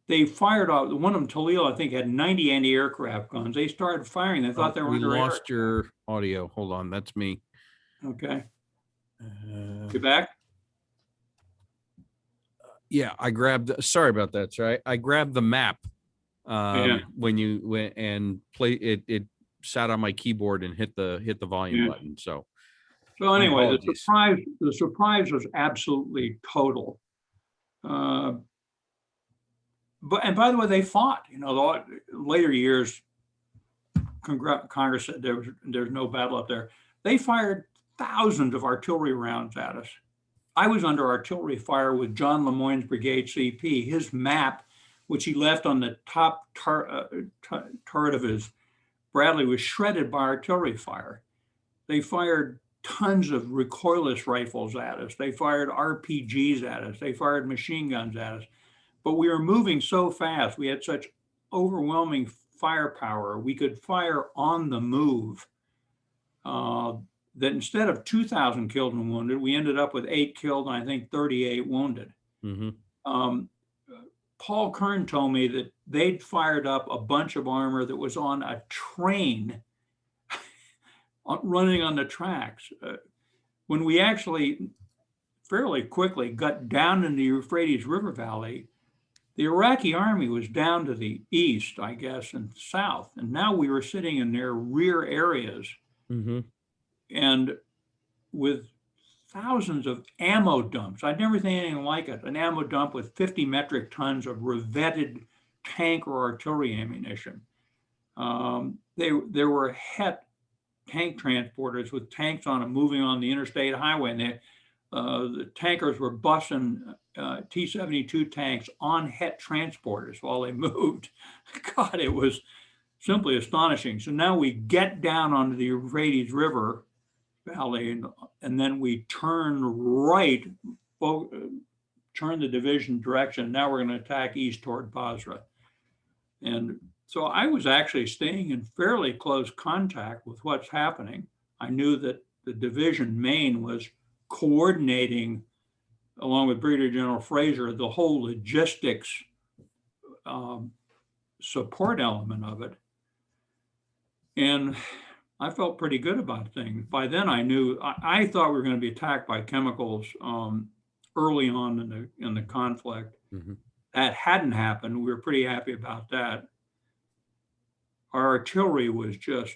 they fired out, one of them, Talil, I think, had 90 anti-aircraft guns. They started firing. They thought they were under air. We lost your audio. Hold on, that's me. Okay. You back? Yeah, I grabbed, sorry about that, sir. I grabbed the map when you went and play it. It sat on my keyboard and hit the volume button. So anyway, the surprise was absolutely total. But and by the way, they fought. You know, later years, Congress said there's no battle up there. They fired thousands of artillery rounds at us. I was under artillery fire with John Lemoyne's brigade CP. His map, which he left on the top turret of his Bradley, was shredded by artillery fire. They fired tons of recoilless rifles at us. They fired RPGs at us. They fired machine guns at us. But we were moving so fast. We had such overwhelming firepower. We could fire on the move. That instead of 2,000 killed and wounded, we ended up with 8 killed and I think 38 wounded. Paul Kern told me that they'd fired up a bunch of armor that was on a train running on the tracks. When we actually fairly quickly got down in the Euphrates River Valley, the Iraqi army was down to the east, I guess, and south. And now we were sitting in their rear areas. And with thousands of ammo dumps. I'd never seen anything like it. An ammo dump with 50 metric tons of revetted tank or artillery ammunition. There were Het tank transporters with tanks on them moving on the interstate highway. And The tankers were busting T-72 tanks on het transporters while they moved. God, it was simply astonishing. So now we get down onto the Euphrates River Valley, and then we turn right, turn the division direction. Now we're going to attack east toward Basra. And so I was actually staying in fairly close contact with what's happening. I knew that the division main was coordinating, along with Brigadier General Fraser, the whole logistics support element of it. And I felt pretty good about things. By then I knew, I thought we were going to be attacked by chemicals early on in the conflict. Mm-hmm. That hadn't happened. We were pretty happy about that. Our artillery was just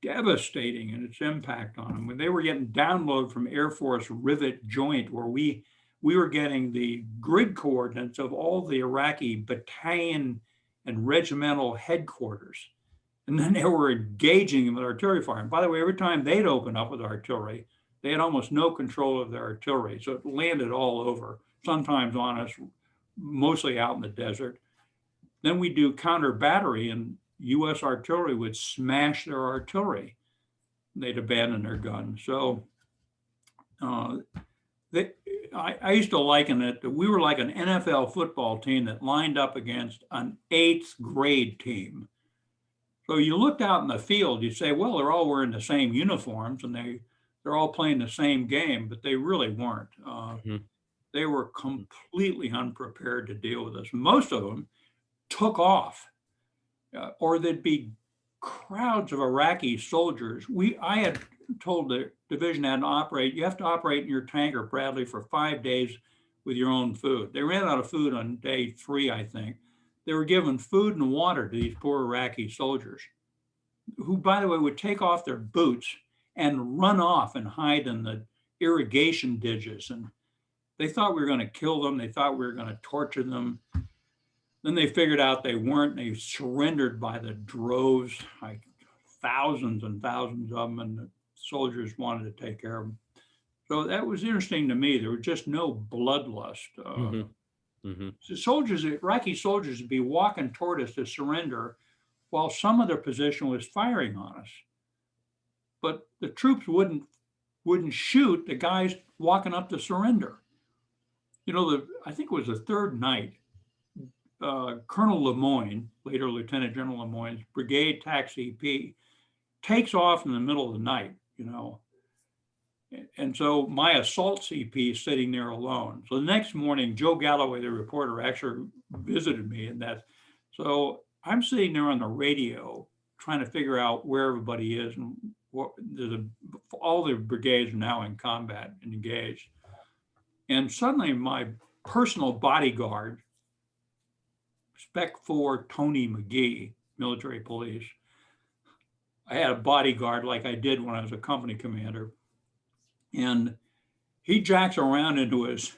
devastating in its impact on them. When they were getting download from Air Force Rivet Joint, where we were getting the grid coordinates of all the Iraqi battalion and regimental headquarters. And then they were engaging them with artillery fire. And by the way, every time they'd open up with artillery, they had almost no control of their artillery. So it landed all over, sometimes on us, mostly out in the desert. Then we do counter battery, and U.S. artillery would smash their artillery. They'd abandon their guns. So I used to liken it that we were like an NFL football team that lined up against an 8th grade team. So you looked out in the field, you say, well, they're all wearing the same uniforms and they're all playing the same game, but they really weren't. Mm-hmm. They were completely unprepared to deal with us. Most of them took off, or there'd be crowds of Iraqi soldiers. I had told the division had to operate, you have to operate in your tanker, Bradley, for 5 days with your own food. They ran out of food on day 3, I think. They were given food and water to these poor Iraqi soldiers, who, by the way, would take off their boots and run off and hide in the irrigation ditches. And they thought we were going to kill them. They thought we were going to torture them. Then they figured out they weren't. They surrendered by the droves, like thousands and thousands of them, and the soldiers wanted to take care of them. So that was interesting to me. There was just no bloodlust. Mm-hmm. The Iraqi soldiers would be walking toward us to surrender while some of their position was firing on us. But the troops wouldn't shoot the guys walking up to surrender. You know, I think it was the 3rd night, Colonel Lemoyne, later Lieutenant General Lemoyne's brigade TAC CP, takes off in the middle of the night, you know. And so my assault CP is sitting there alone. So the next morning, Joe Galloway, the reporter, actually visited me, and so I'm sitting there on the radio trying to figure out where everybody is, and all the brigades are now in combat and engaged. And suddenly my personal bodyguard, Spec 4 Tony McGee, military police, I had a bodyguard like I did when I was a company commander. And he jacks around into his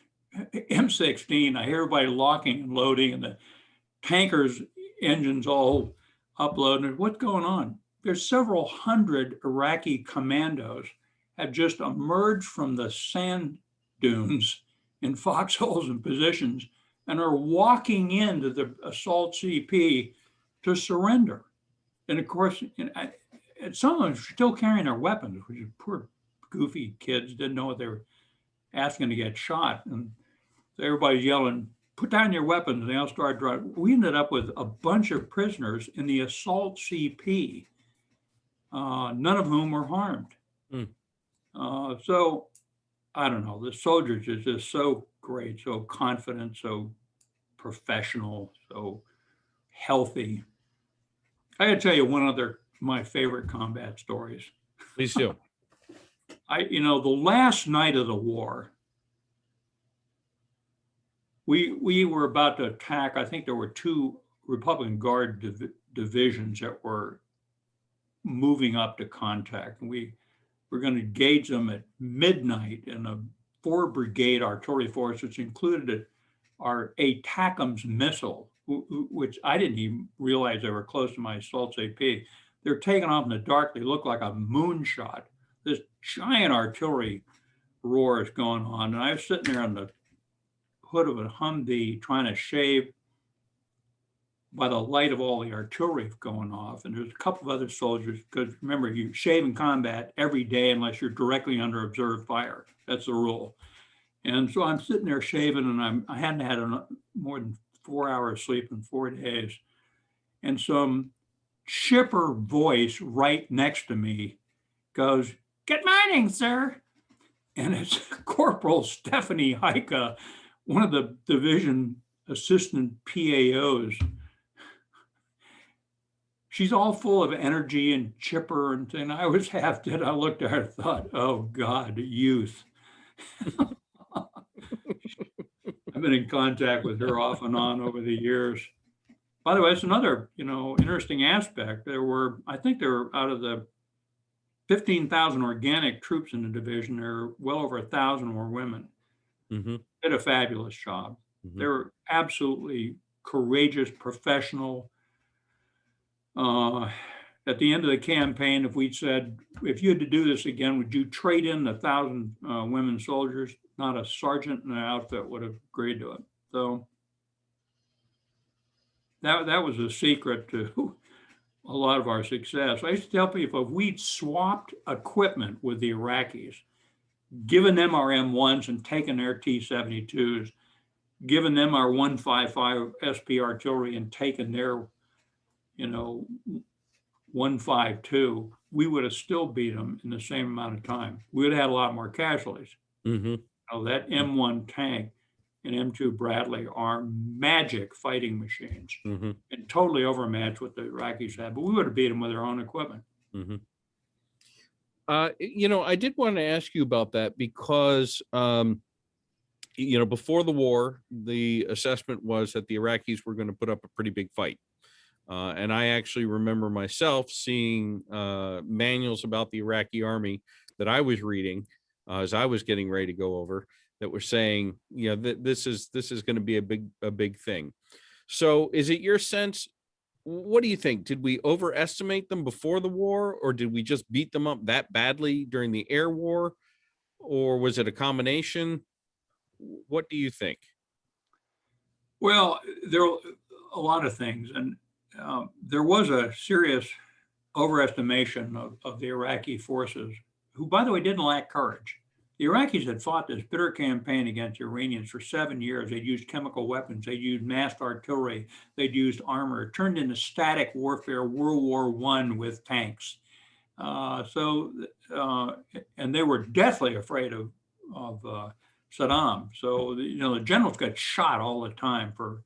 M16. I hear everybody locking and loading, and the tanker's engines all uploading. What's going on? There's several hundred Iraqi commandos have just emerged from the sand dunes in foxholes and positions and are walking into the assault CP to surrender. And of course, and some of them are still carrying their weapons, which is poor goofy kids didn't know what they were asking to get shot. And so everybody's yelling, put down your weapons, and they all started driving. We ended up with a bunch of prisoners in the assault CP, none of whom were harmed. So I don't know, the soldiers is just so great, so confident, so professional, so healthy. I gotta tell you one other, my favorite combat stories. Please do. The last night of the war, we were about to attack. I think there were 2 Republican Guard divisions that were moving up to contact. And we were going to engage them at midnight in a 4-brigade artillery force, which included our ATACMS missile, which I didn't even realize they were close to my assault AP. They're taking off in the dark. They look like a moonshot. This giant artillery roars going on. And I was sitting there on the hood of a Humvee trying to shave by the light of all the artillery going off. And there's a couple of other soldiers, because remember, you shave in combat every day unless you're directly under observed fire. That's the rule. And so I'm sitting there shaving, and I hadn't had more than 4 hours sleep in 4 days. And some chipper voice right next to me goes, "Good morning, sir." And it's Corporal Stephanie Heika, one of the division assistant PAOs. She's all full of energy and chipper and I was half dead. I looked at her and thought, oh God, youth. I've been in contact with her off and on over the years. By the way, it's another, interesting aspect. I think there were out of the 15,000 organic troops in the division, there were well over 1,000 were women. Mm-hmm. Did a fabulous job. Mm-hmm. They were absolutely courageous, professional. At the end of the campaign, if we'd said, if you had to do this again, would you trade in 1,000 women soldiers? Not a sergeant in the outfit would have agreed to it. So that was a secret to a lot of our success. I used to tell people, if we'd swapped equipment with the Iraqis, given them our M1s and taken their T-72s, given them our 155 SP artillery and taken their, 152, we would have still beat them in the same amount of time. We would have had a lot more casualties. Mm-hmm. That M1 tank and M2 Bradley are magic fighting machines, mm-hmm. and totally overmatched what the Iraqis had, but we would have beat them with their own equipment. Mm-hmm. I did want to ask you about that because, before the war, the assessment was that the Iraqis were going to put up a pretty big fight. And I actually remember myself seeing manuals about the Iraqi army that I was reading as I was getting ready to go over that were saying, that this is going to be a big thing. So is it your sense? What do you think? Did we overestimate them before the war, or did we just beat them up that badly during the air war, or was it a combination? What do you think? Well, there are a lot of things, and there was a serious overestimation of the Iraqi forces, who, by the way, didn't lack courage. The Iraqis had fought this bitter campaign against the Iranians for 7 years. They'd used chemical weapons, they'd used massed artillery, they'd used armor. It turned into static warfare, World War I with tanks. And they were deathly afraid of Saddam. So the generals got shot all the time for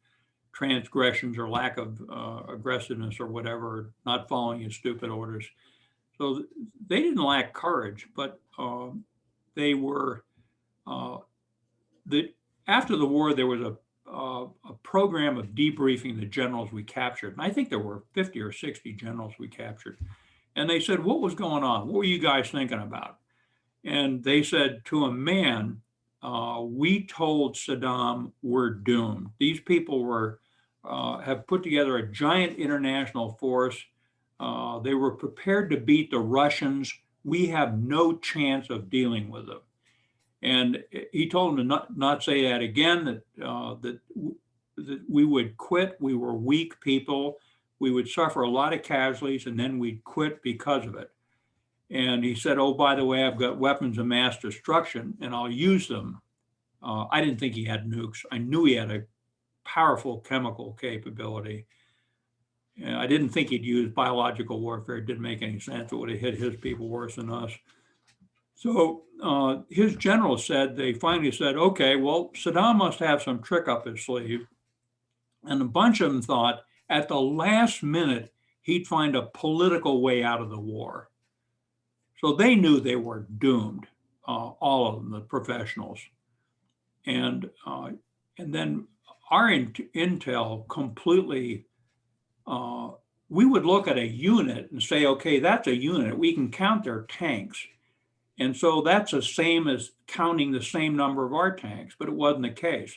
transgressions or lack of aggressiveness or whatever, not following his stupid orders. So they didn't lack courage, but they were after the war, there was a program of debriefing the generals we captured. And I think there were 50 or 60 generals we captured. And they said, what was going on? What were you guys thinking about? And they said, to a man, we told Saddam we're doomed. These people have put together a giant international force. They were prepared to beat the Russians. We have no chance of dealing with them. And he told them to not say that again, that we would quit. We were weak people. We would suffer a lot of casualties, and then we'd quit because of it. And he said, oh, by the way, I've got weapons of mass destruction, and I'll use them. I didn't think he had nukes. I knew he had a powerful chemical capability. I didn't think he'd use biological warfare. It didn't make any sense. It would have hit his people worse than us. So his general said, they finally said, okay, well, Saddam must have some trick up his sleeve. And a bunch of them thought at the last minute, he'd find a political way out of the war. So they knew they were doomed, all of them, the professionals. And then our intel completely, we would look at a unit and say, okay, that's a unit. We can count their tanks. And so that's the same as counting the same number of our tanks, but it wasn't the case.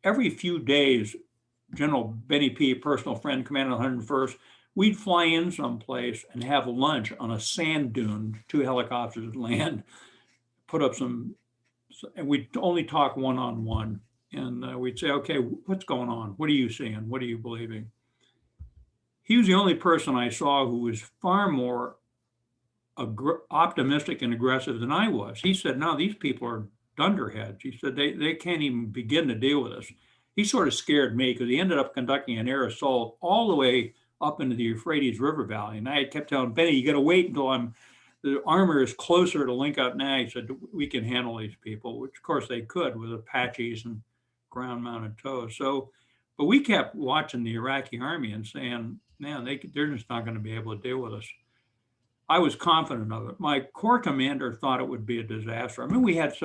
Every few days, General Benny P., personal friend, commander of the 101st, we'd fly in someplace and have lunch on a sand dune. 2 helicopters would land, put up some, and we'd only talk one-on-one. And we'd say, okay, what's going on? What are you seeing? What are you believing? He was the only person I saw who was far more optimistic and aggressive than I was. He said, no, these people are dunderheads. He said, they can't even begin to deal with us. He sort of scared me because he ended up conducting an air assault all the way up into the Euphrates River Valley. And I kept telling Benny, you got to wait until the armor is closer to Lookout Now. He said, we can handle these people, which of course they could with Apaches and ground mounted tows. So, but we kept watching the Iraqi army and saying, man, they're just not going to be able to deal with us. I was confident of it. My corps commander thought it would be a disaster. I mean, we had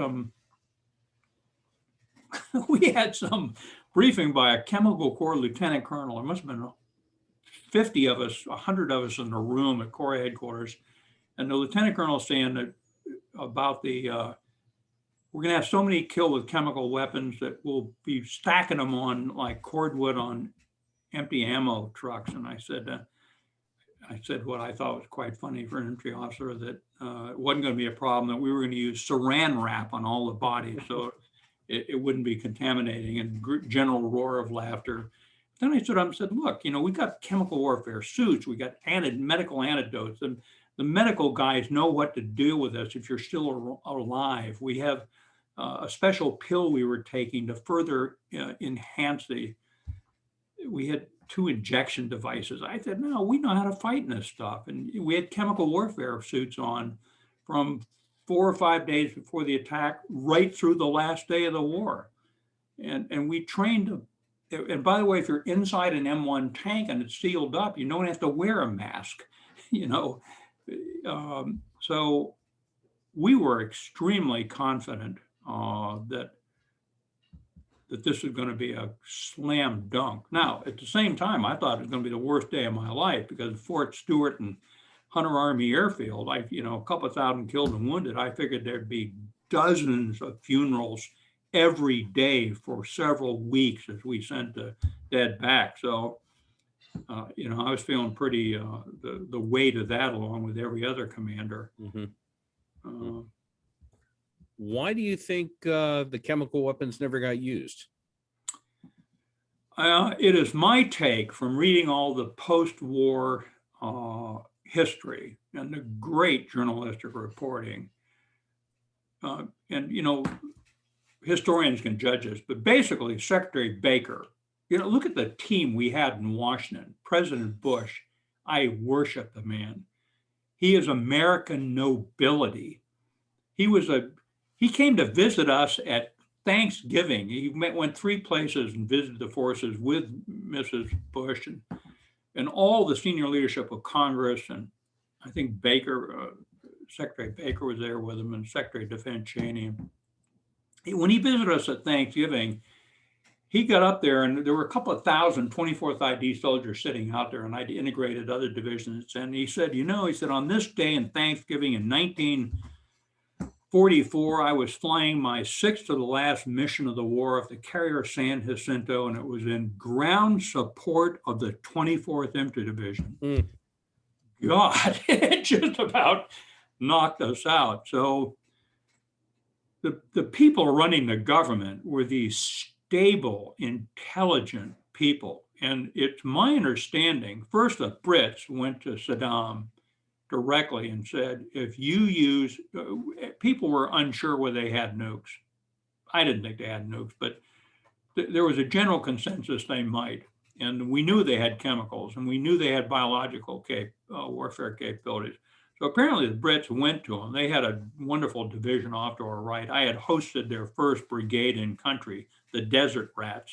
some briefing by a chemical corps lieutenant colonel. There must have been 50 of us, 100 of us in the room at corps headquarters. And the lieutenant colonel saying that about we're going to have so many killed with chemical weapons that we'll be stacking them on like cordwood on empty ammo trucks. And I said what I thought was quite funny for an infantry officer, that it wasn't going to be a problem, that we were going to use saran wrap on all the bodies so it wouldn't be contaminating, and general roar of laughter. Then I stood up and said, look, we got chemical warfare suits, we got medical antidotes, and the medical guys know what to do with us if you're still alive. We have a special pill we were taking to further enhance we had 2 injection devices. I said, no, we know how to fight in this stuff. And we had chemical warfare suits on from 4 or 5 days before the attack, right through the last day of the war. And we trained, and by the way, if you're inside an M1 tank and it's sealed up, you don't have to wear a mask, So we were extremely confident that this was going to be a slam dunk. Now, at the same time, I thought it was going to be the worst day of my life, because Fort Stewart and Hunter Army Airfield, a couple of thousand killed and wounded. I figured there'd be dozens of funerals every day for several weeks as we sent the dead back. So, I was feeling pretty the weight of that, along with every other commander. Mm-hmm. Why do you think the chemical weapons never got used? It is my take from reading all the post-war history and the great journalistic reporting. And historians can judge this, but basically Secretary Baker, look at the team we had in Washington. President Bush, I worship the man. He is American nobility. He came to visit us at Thanksgiving. He went 3 places and visited the forces with Mrs. Bush and all the senior leadership of Congress. And I think Secretary Baker was there with him, and Secretary of Defense Cheney. When he visited us at Thanksgiving, he got up there and there were a couple of thousand 24th ID soldiers sitting out there, and I'd integrated other divisions. And he said, on this day in Thanksgiving in 1944, I was flying my 6th to the last mission of the war of the carrier San Jacinto, and it was in ground support of the 24th Infantry Division. God, it just about knocked us out. So the people running the government were these stable, intelligent people. And it's my understanding, first the Brits went to Saddam directly and said, if you use, people were unsure whether they had nukes. I didn't think they had nukes, but there was a general consensus they might. And we knew they had chemicals, and we knew they had biological warfare capabilities. So apparently the Brits went to them. They had a wonderful division off to our right. I had hosted their first brigade in country, the Desert Rats.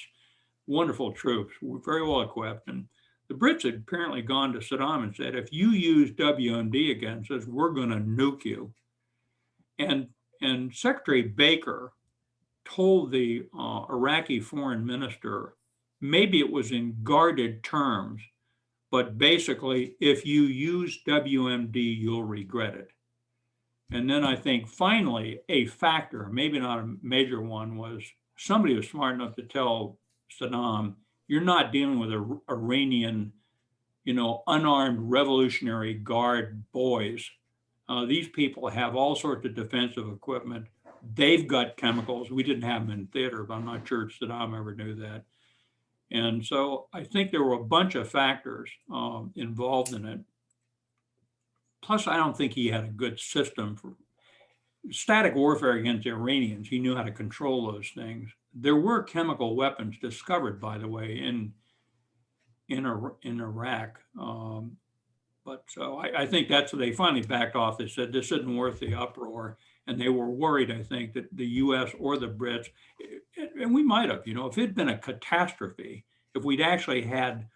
Wonderful troops, were very well equipped. And the Brits had apparently gone to Saddam and said, if you use WMD against us, we're going to nuke you. And Secretary Baker told the Iraqi foreign minister, maybe it was in guarded terms, but basically, if you use WMD, you'll regret it. And then I think finally a factor, maybe not a major one, was somebody was smart enough to tell Saddam, you're not dealing with Iranian, unarmed Revolutionary Guard boys. These people have all sorts of defensive equipment. They've got chemicals. We didn't have them in theater, but I'm not sure Saddam ever knew that. And so I think there were a bunch of factors involved in it. Plus, I don't think he had a good system for static warfare against the Iranians. He knew how to control those things. There were chemical weapons discovered, by the way, in Iraq. But so I think that's what they finally backed off. They said this isn't worth the uproar. And they were worried, I think, that the US or the Brits, and we might have, if it'd been a catastrophe, if we'd actually had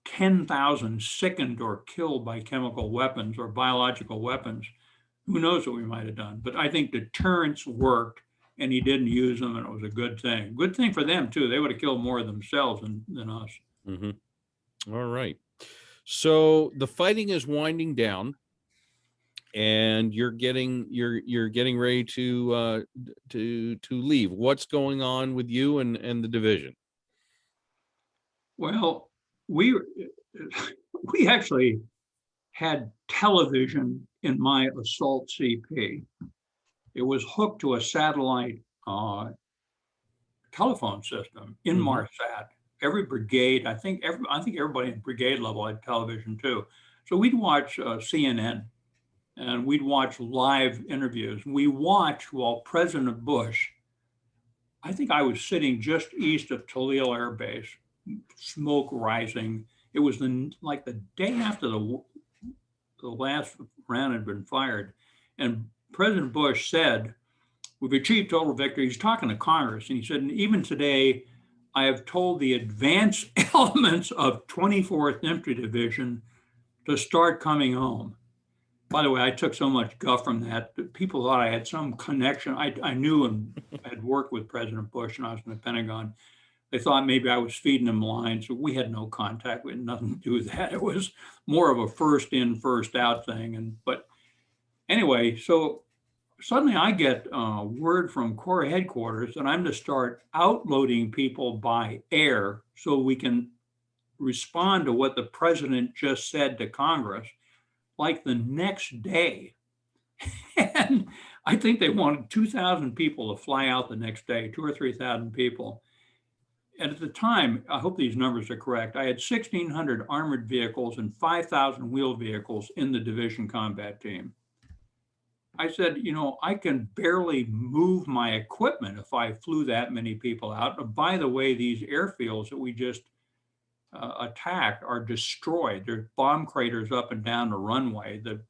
10,000 sickened or killed by chemical weapons or biological weapons, who knows what we might have done. But I think deterrence worked and he didn't use them, and it was a good thing. Good thing for them, too. They would have killed more of themselves than us. Mm-hmm. All right. So the fighting is winding down, and you're getting ready to leave. What's going on with you and the division? Well, we actually had television in my assault CP. It was hooked to a satellite telephone system in Marsat. Every brigade, I think everybody at brigade level had television too. So we'd watch CNN and we'd watch live interviews. We watched while President Bush, I think I was sitting just east of Tallil Air Base, smoke rising. It was like the day after the last round had been fired. And President Bush said, "We've achieved total victory." He's talking to Congress, and he said, "And even today, I have told the advanced elements of 24th Infantry Division to start coming home." By the way, I took so much guff from that. People thought I had some connection. I knew and had worked with President Bush when I was in the Pentagon. They thought maybe I was feeding them lines. We had no contact. We had nothing to do with that. It was more of a first in, first out thing. But anyway, so suddenly I get word from Corps headquarters that I'm to start outloading people by air so we can respond to what the president just said to Congress, like the next day. And I think they wanted 2,000 people to fly out the next day, 2,000 or 3,000 people. And at the time, I hope these numbers are correct, I had 1,600 armored vehicles and 5,000 wheeled vehicles in the division combat team. I said, I can barely move my equipment if I flew that many people out. And by the way, these airfields that we just attacked are destroyed. There's bomb craters up and down the runway. The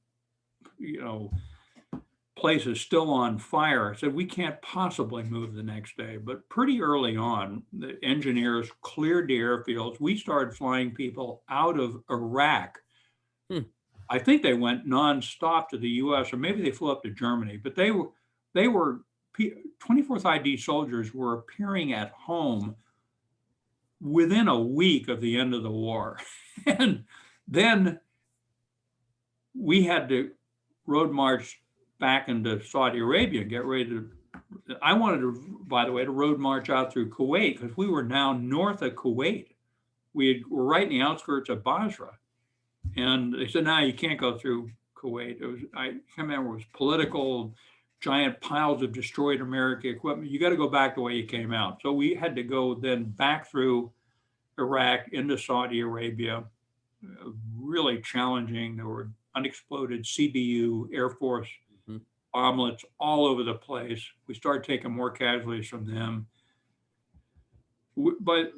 place is still on fire. I said, we can't possibly move the next day. But pretty early on, the engineers cleared the airfields. We started flying people out of Iraq. I think they went nonstop to the U.S., or maybe they flew up to Germany. But they were 24th ID soldiers were appearing at home within a week of the end of the war. And then we had to road march back into Saudi Arabia, get ready to, I wanted to, by the way, to road march out through Kuwait, because we were now north of Kuwait. We were right in the outskirts of Basra. And they said, "No, you can't go through Kuwait." I can't remember, it was political, giant piles of destroyed American equipment. You got to go back the way you came out. So we had to go then back through Iraq into Saudi Arabia. Really challenging. There were unexploded CBU, Air Force bomblets all over the place. We started taking more casualties from them. But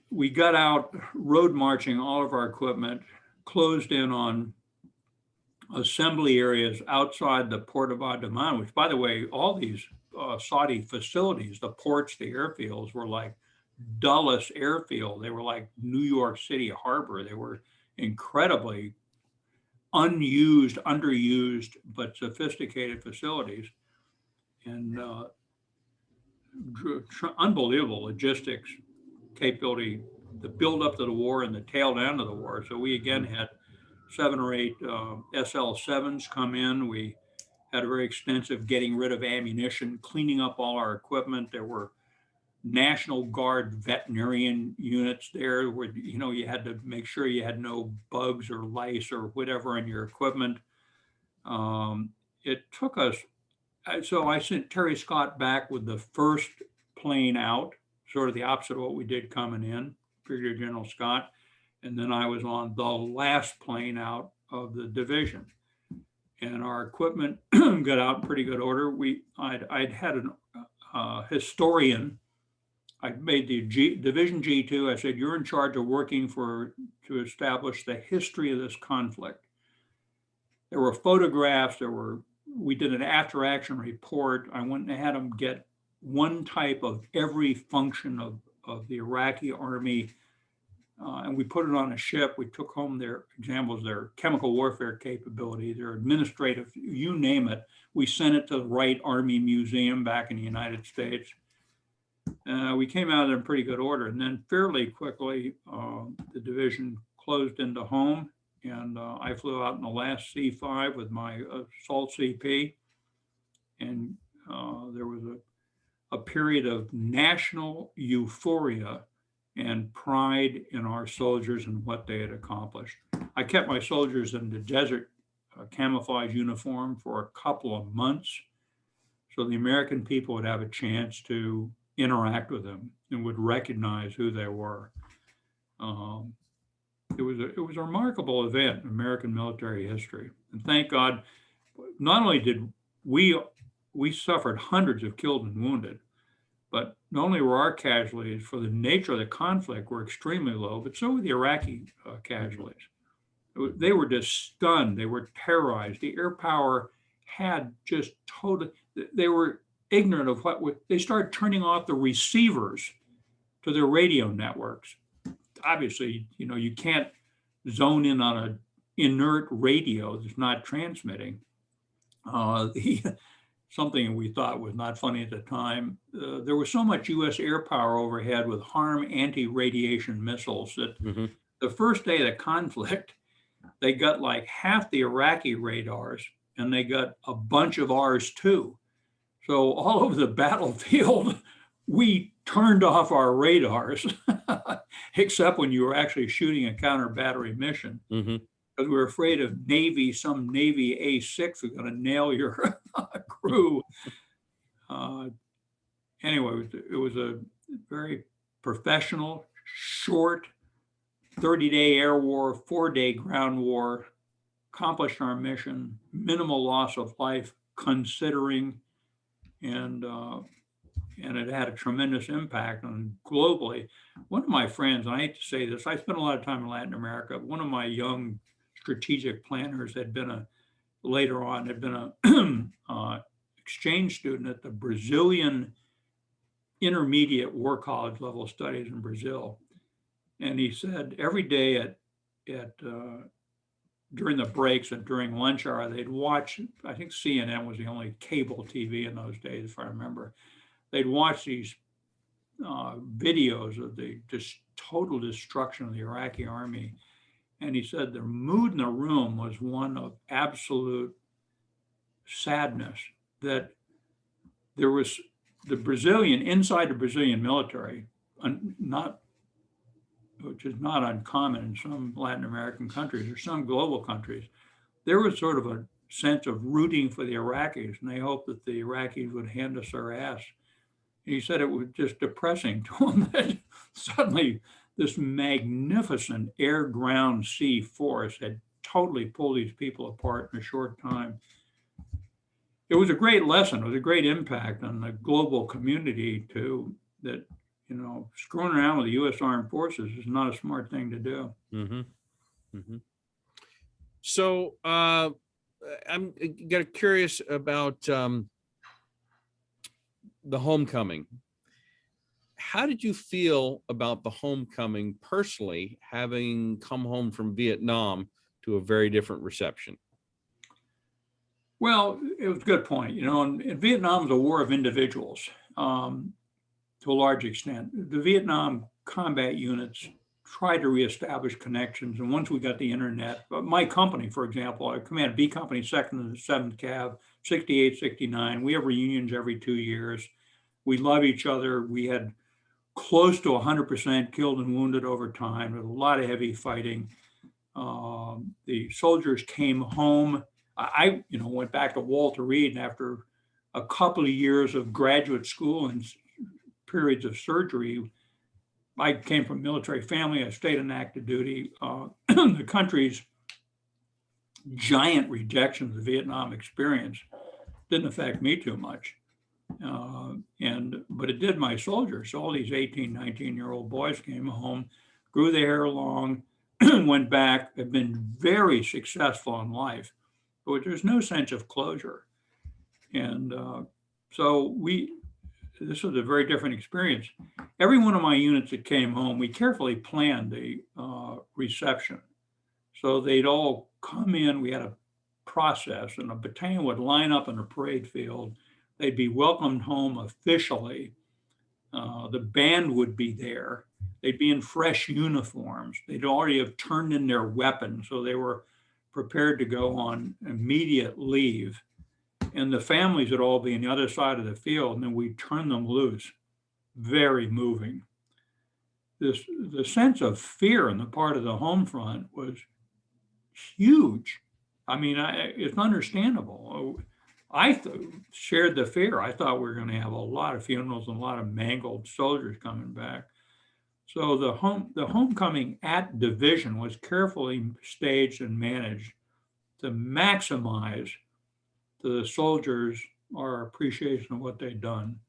we got out road marching all of our equipment, closed in on assembly areas outside the port of Adaman, which, by the way, all these Saudi facilities, the ports, the airfields, were like Dulles Airfield. They were like New York City Harbor. They were incredibly unused, underused, but sophisticated facilities, and unbelievable logistics capability, the build up to the war and the tail end of the war. So we again had 7 or 8 SL-7s come in. We had a very extensive getting rid of ammunition, cleaning up all our equipment. There were National Guard veterinarian units there where, you had to make sure you had no bugs or lice or whatever in your equipment. It took us, so I sent Terry Scott back with the first plane out, sort of the opposite of what we did coming in, Brigadier General Scott. And then I was on the last plane out of the division. And our equipment got out in pretty good order. I'd had a historian. I made the Division G2. I said, you're in charge of working to establish the history of this conflict. There were photographs, we did an after action report. I went and had them get one type of every function of the Iraqi army. And we put it on a ship. We took home their examples, their chemical warfare capability, their administrative, you name it. We sent it to the Wright Army Museum back in the United States. We came out in pretty good order. And then fairly quickly, the division closed into home. And I flew out in the last C5 with my assault CP. And there was a period of national euphoria and pride in our soldiers and what they had accomplished. I kept my soldiers in the desert camouflage uniform for a couple of months so the American people would have a chance to interact with them and would recognize who they were. It was a remarkable event in American military history. And thank God, not only did we suffered hundreds of killed and wounded, but not only were our casualties, for the nature of the conflict, were extremely low, but so were the Iraqi casualties. They were just stunned. They were terrorized. The air power had just totally, they were ignorant of they started turning off the receivers to their radio networks. Obviously, you can't zone in on an inert radio that's not transmitting. Something we thought was not funny at the time. There was so much U.S. air power overhead with HARM anti-radiation missiles that the first day of the conflict, they got like half the Iraqi radars and they got a bunch of ours too. So all over the battlefield, we turned off our radars, except when you were actually shooting a counter battery mission. Because we were afraid of some Navy A6 was going to nail your crew. Anyway, it was a very professional, short, 30-day air war, 4-day ground war, accomplished our mission, minimal loss of life considering, and it had a tremendous impact on globally. One of my friends, and I hate to say this, I spent a lot of time in Latin America. One of my young strategic planners had been a exchange student at the Brazilian intermediate war college level studies in Brazil. And he said every day during the breaks and during lunch hour, they'd watch, I think CNN was the only cable TV in those days, if I remember. They'd watch these videos of the total destruction of the Iraqi army. And he said the mood in the room was one of absolute sadness, that there was inside the Brazilian military, which is not uncommon in some Latin American countries or some global countries, there was sort of a sense of rooting for the Iraqis, and they hoped that the Iraqis would hand us their ass. And he said it was just depressing to him that suddenly this magnificent air, ground, sea force had totally pulled these people apart in a short time. It was a great lesson. It was a great impact on the global community too, that, screwing around with the U.S. Armed Forces is not a smart thing to do. So I'm curious about the homecoming. How did you feel about the homecoming personally, having come home from Vietnam to a very different reception? Well, it was a good point. And Vietnam is a war of individuals to a large extent. The Vietnam combat units tried to reestablish connections. And once we got the internet, my company, for example, I command B Company, 2nd and 7th Cav, 68, 69. We have reunions every 2 years. We love each other. We had close to 100% killed and wounded over time. There was a lot of heavy fighting. The soldiers came home went back to Walter Reed, and after a couple of years of graduate school and periods of surgery, I came from a military family. I stayed in active duty. The country's giant rejection of the Vietnam experience didn't affect me too much. But it did my soldiers. So all these 18, 19-year-old boys came home, grew their hair long, went back, have been very successful in life, but there's no sense of closure. And so this was a very different experience. Every one of my units that came home, we carefully planned the reception. So they'd all come in, we had a process, and a battalion would line up in the parade field. They'd be welcomed home officially. The band would be there. They'd be in fresh uniforms. They'd already have turned in their weapons, so they were prepared to go on immediate leave. And the families would all be on the other side of the field, and then we'd turn them loose. Very moving. The sense of fear on the part of the home front was huge. I mean, it's understandable. I shared the fear. I thought we were going to have a lot of funerals and a lot of mangled soldiers coming back. So the homecoming at division was carefully staged and managed to maximize to the soldiers our appreciation of what they'd done.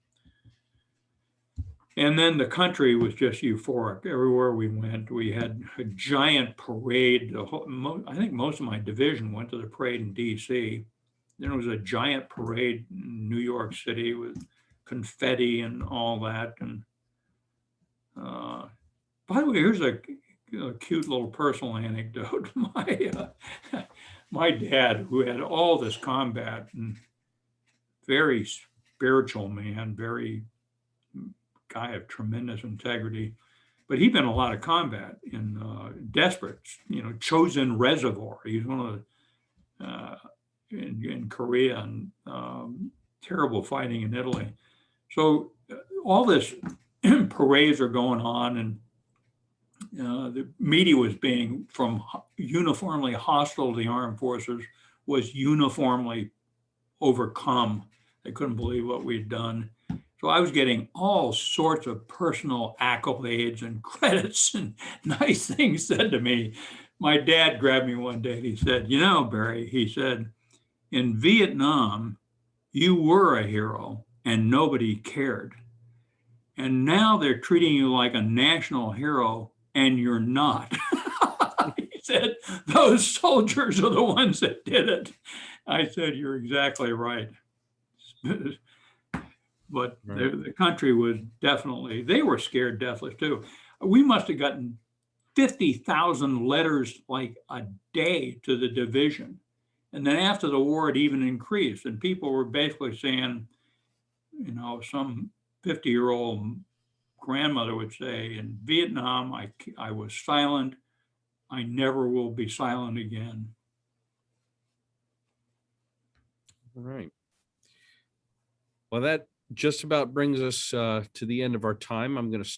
And then the country was just euphoric. Everywhere we went, we had a giant parade. I think most of my division went to the parade in DC. Then it was a giant parade in New York City with confetti and all that. And by the way, here's a cute little personal anecdote. My dad, who had all this combat and very spiritual man, very guy of tremendous integrity, but he'd been in a lot of combat in desperate, chosen reservoir. He's one of the in Korea and terrible fighting in Italy. So all this parades are going on, and the media was being from uniformly hostile to the armed forces was uniformly overcome. They couldn't believe what we'd done. So I was getting all sorts of personal accolades and credits and nice things said to me. My dad grabbed me one day and he said, Barry, he said, in Vietnam, you were a hero and nobody cared. And now they're treating you like a national hero and you're not. He said, those soldiers are the ones that did it. I said, you're exactly right. But the country was definitely, they were scared deathless too. We must have gotten 50,000 letters like a day to the division. And then after the war, it even increased. And people were basically saying, some 50-year-old grandmother would say, in Vietnam, I was silent. I never will be silent again. All right. Well, that just about brings us to the end of our time. I'm going to stop.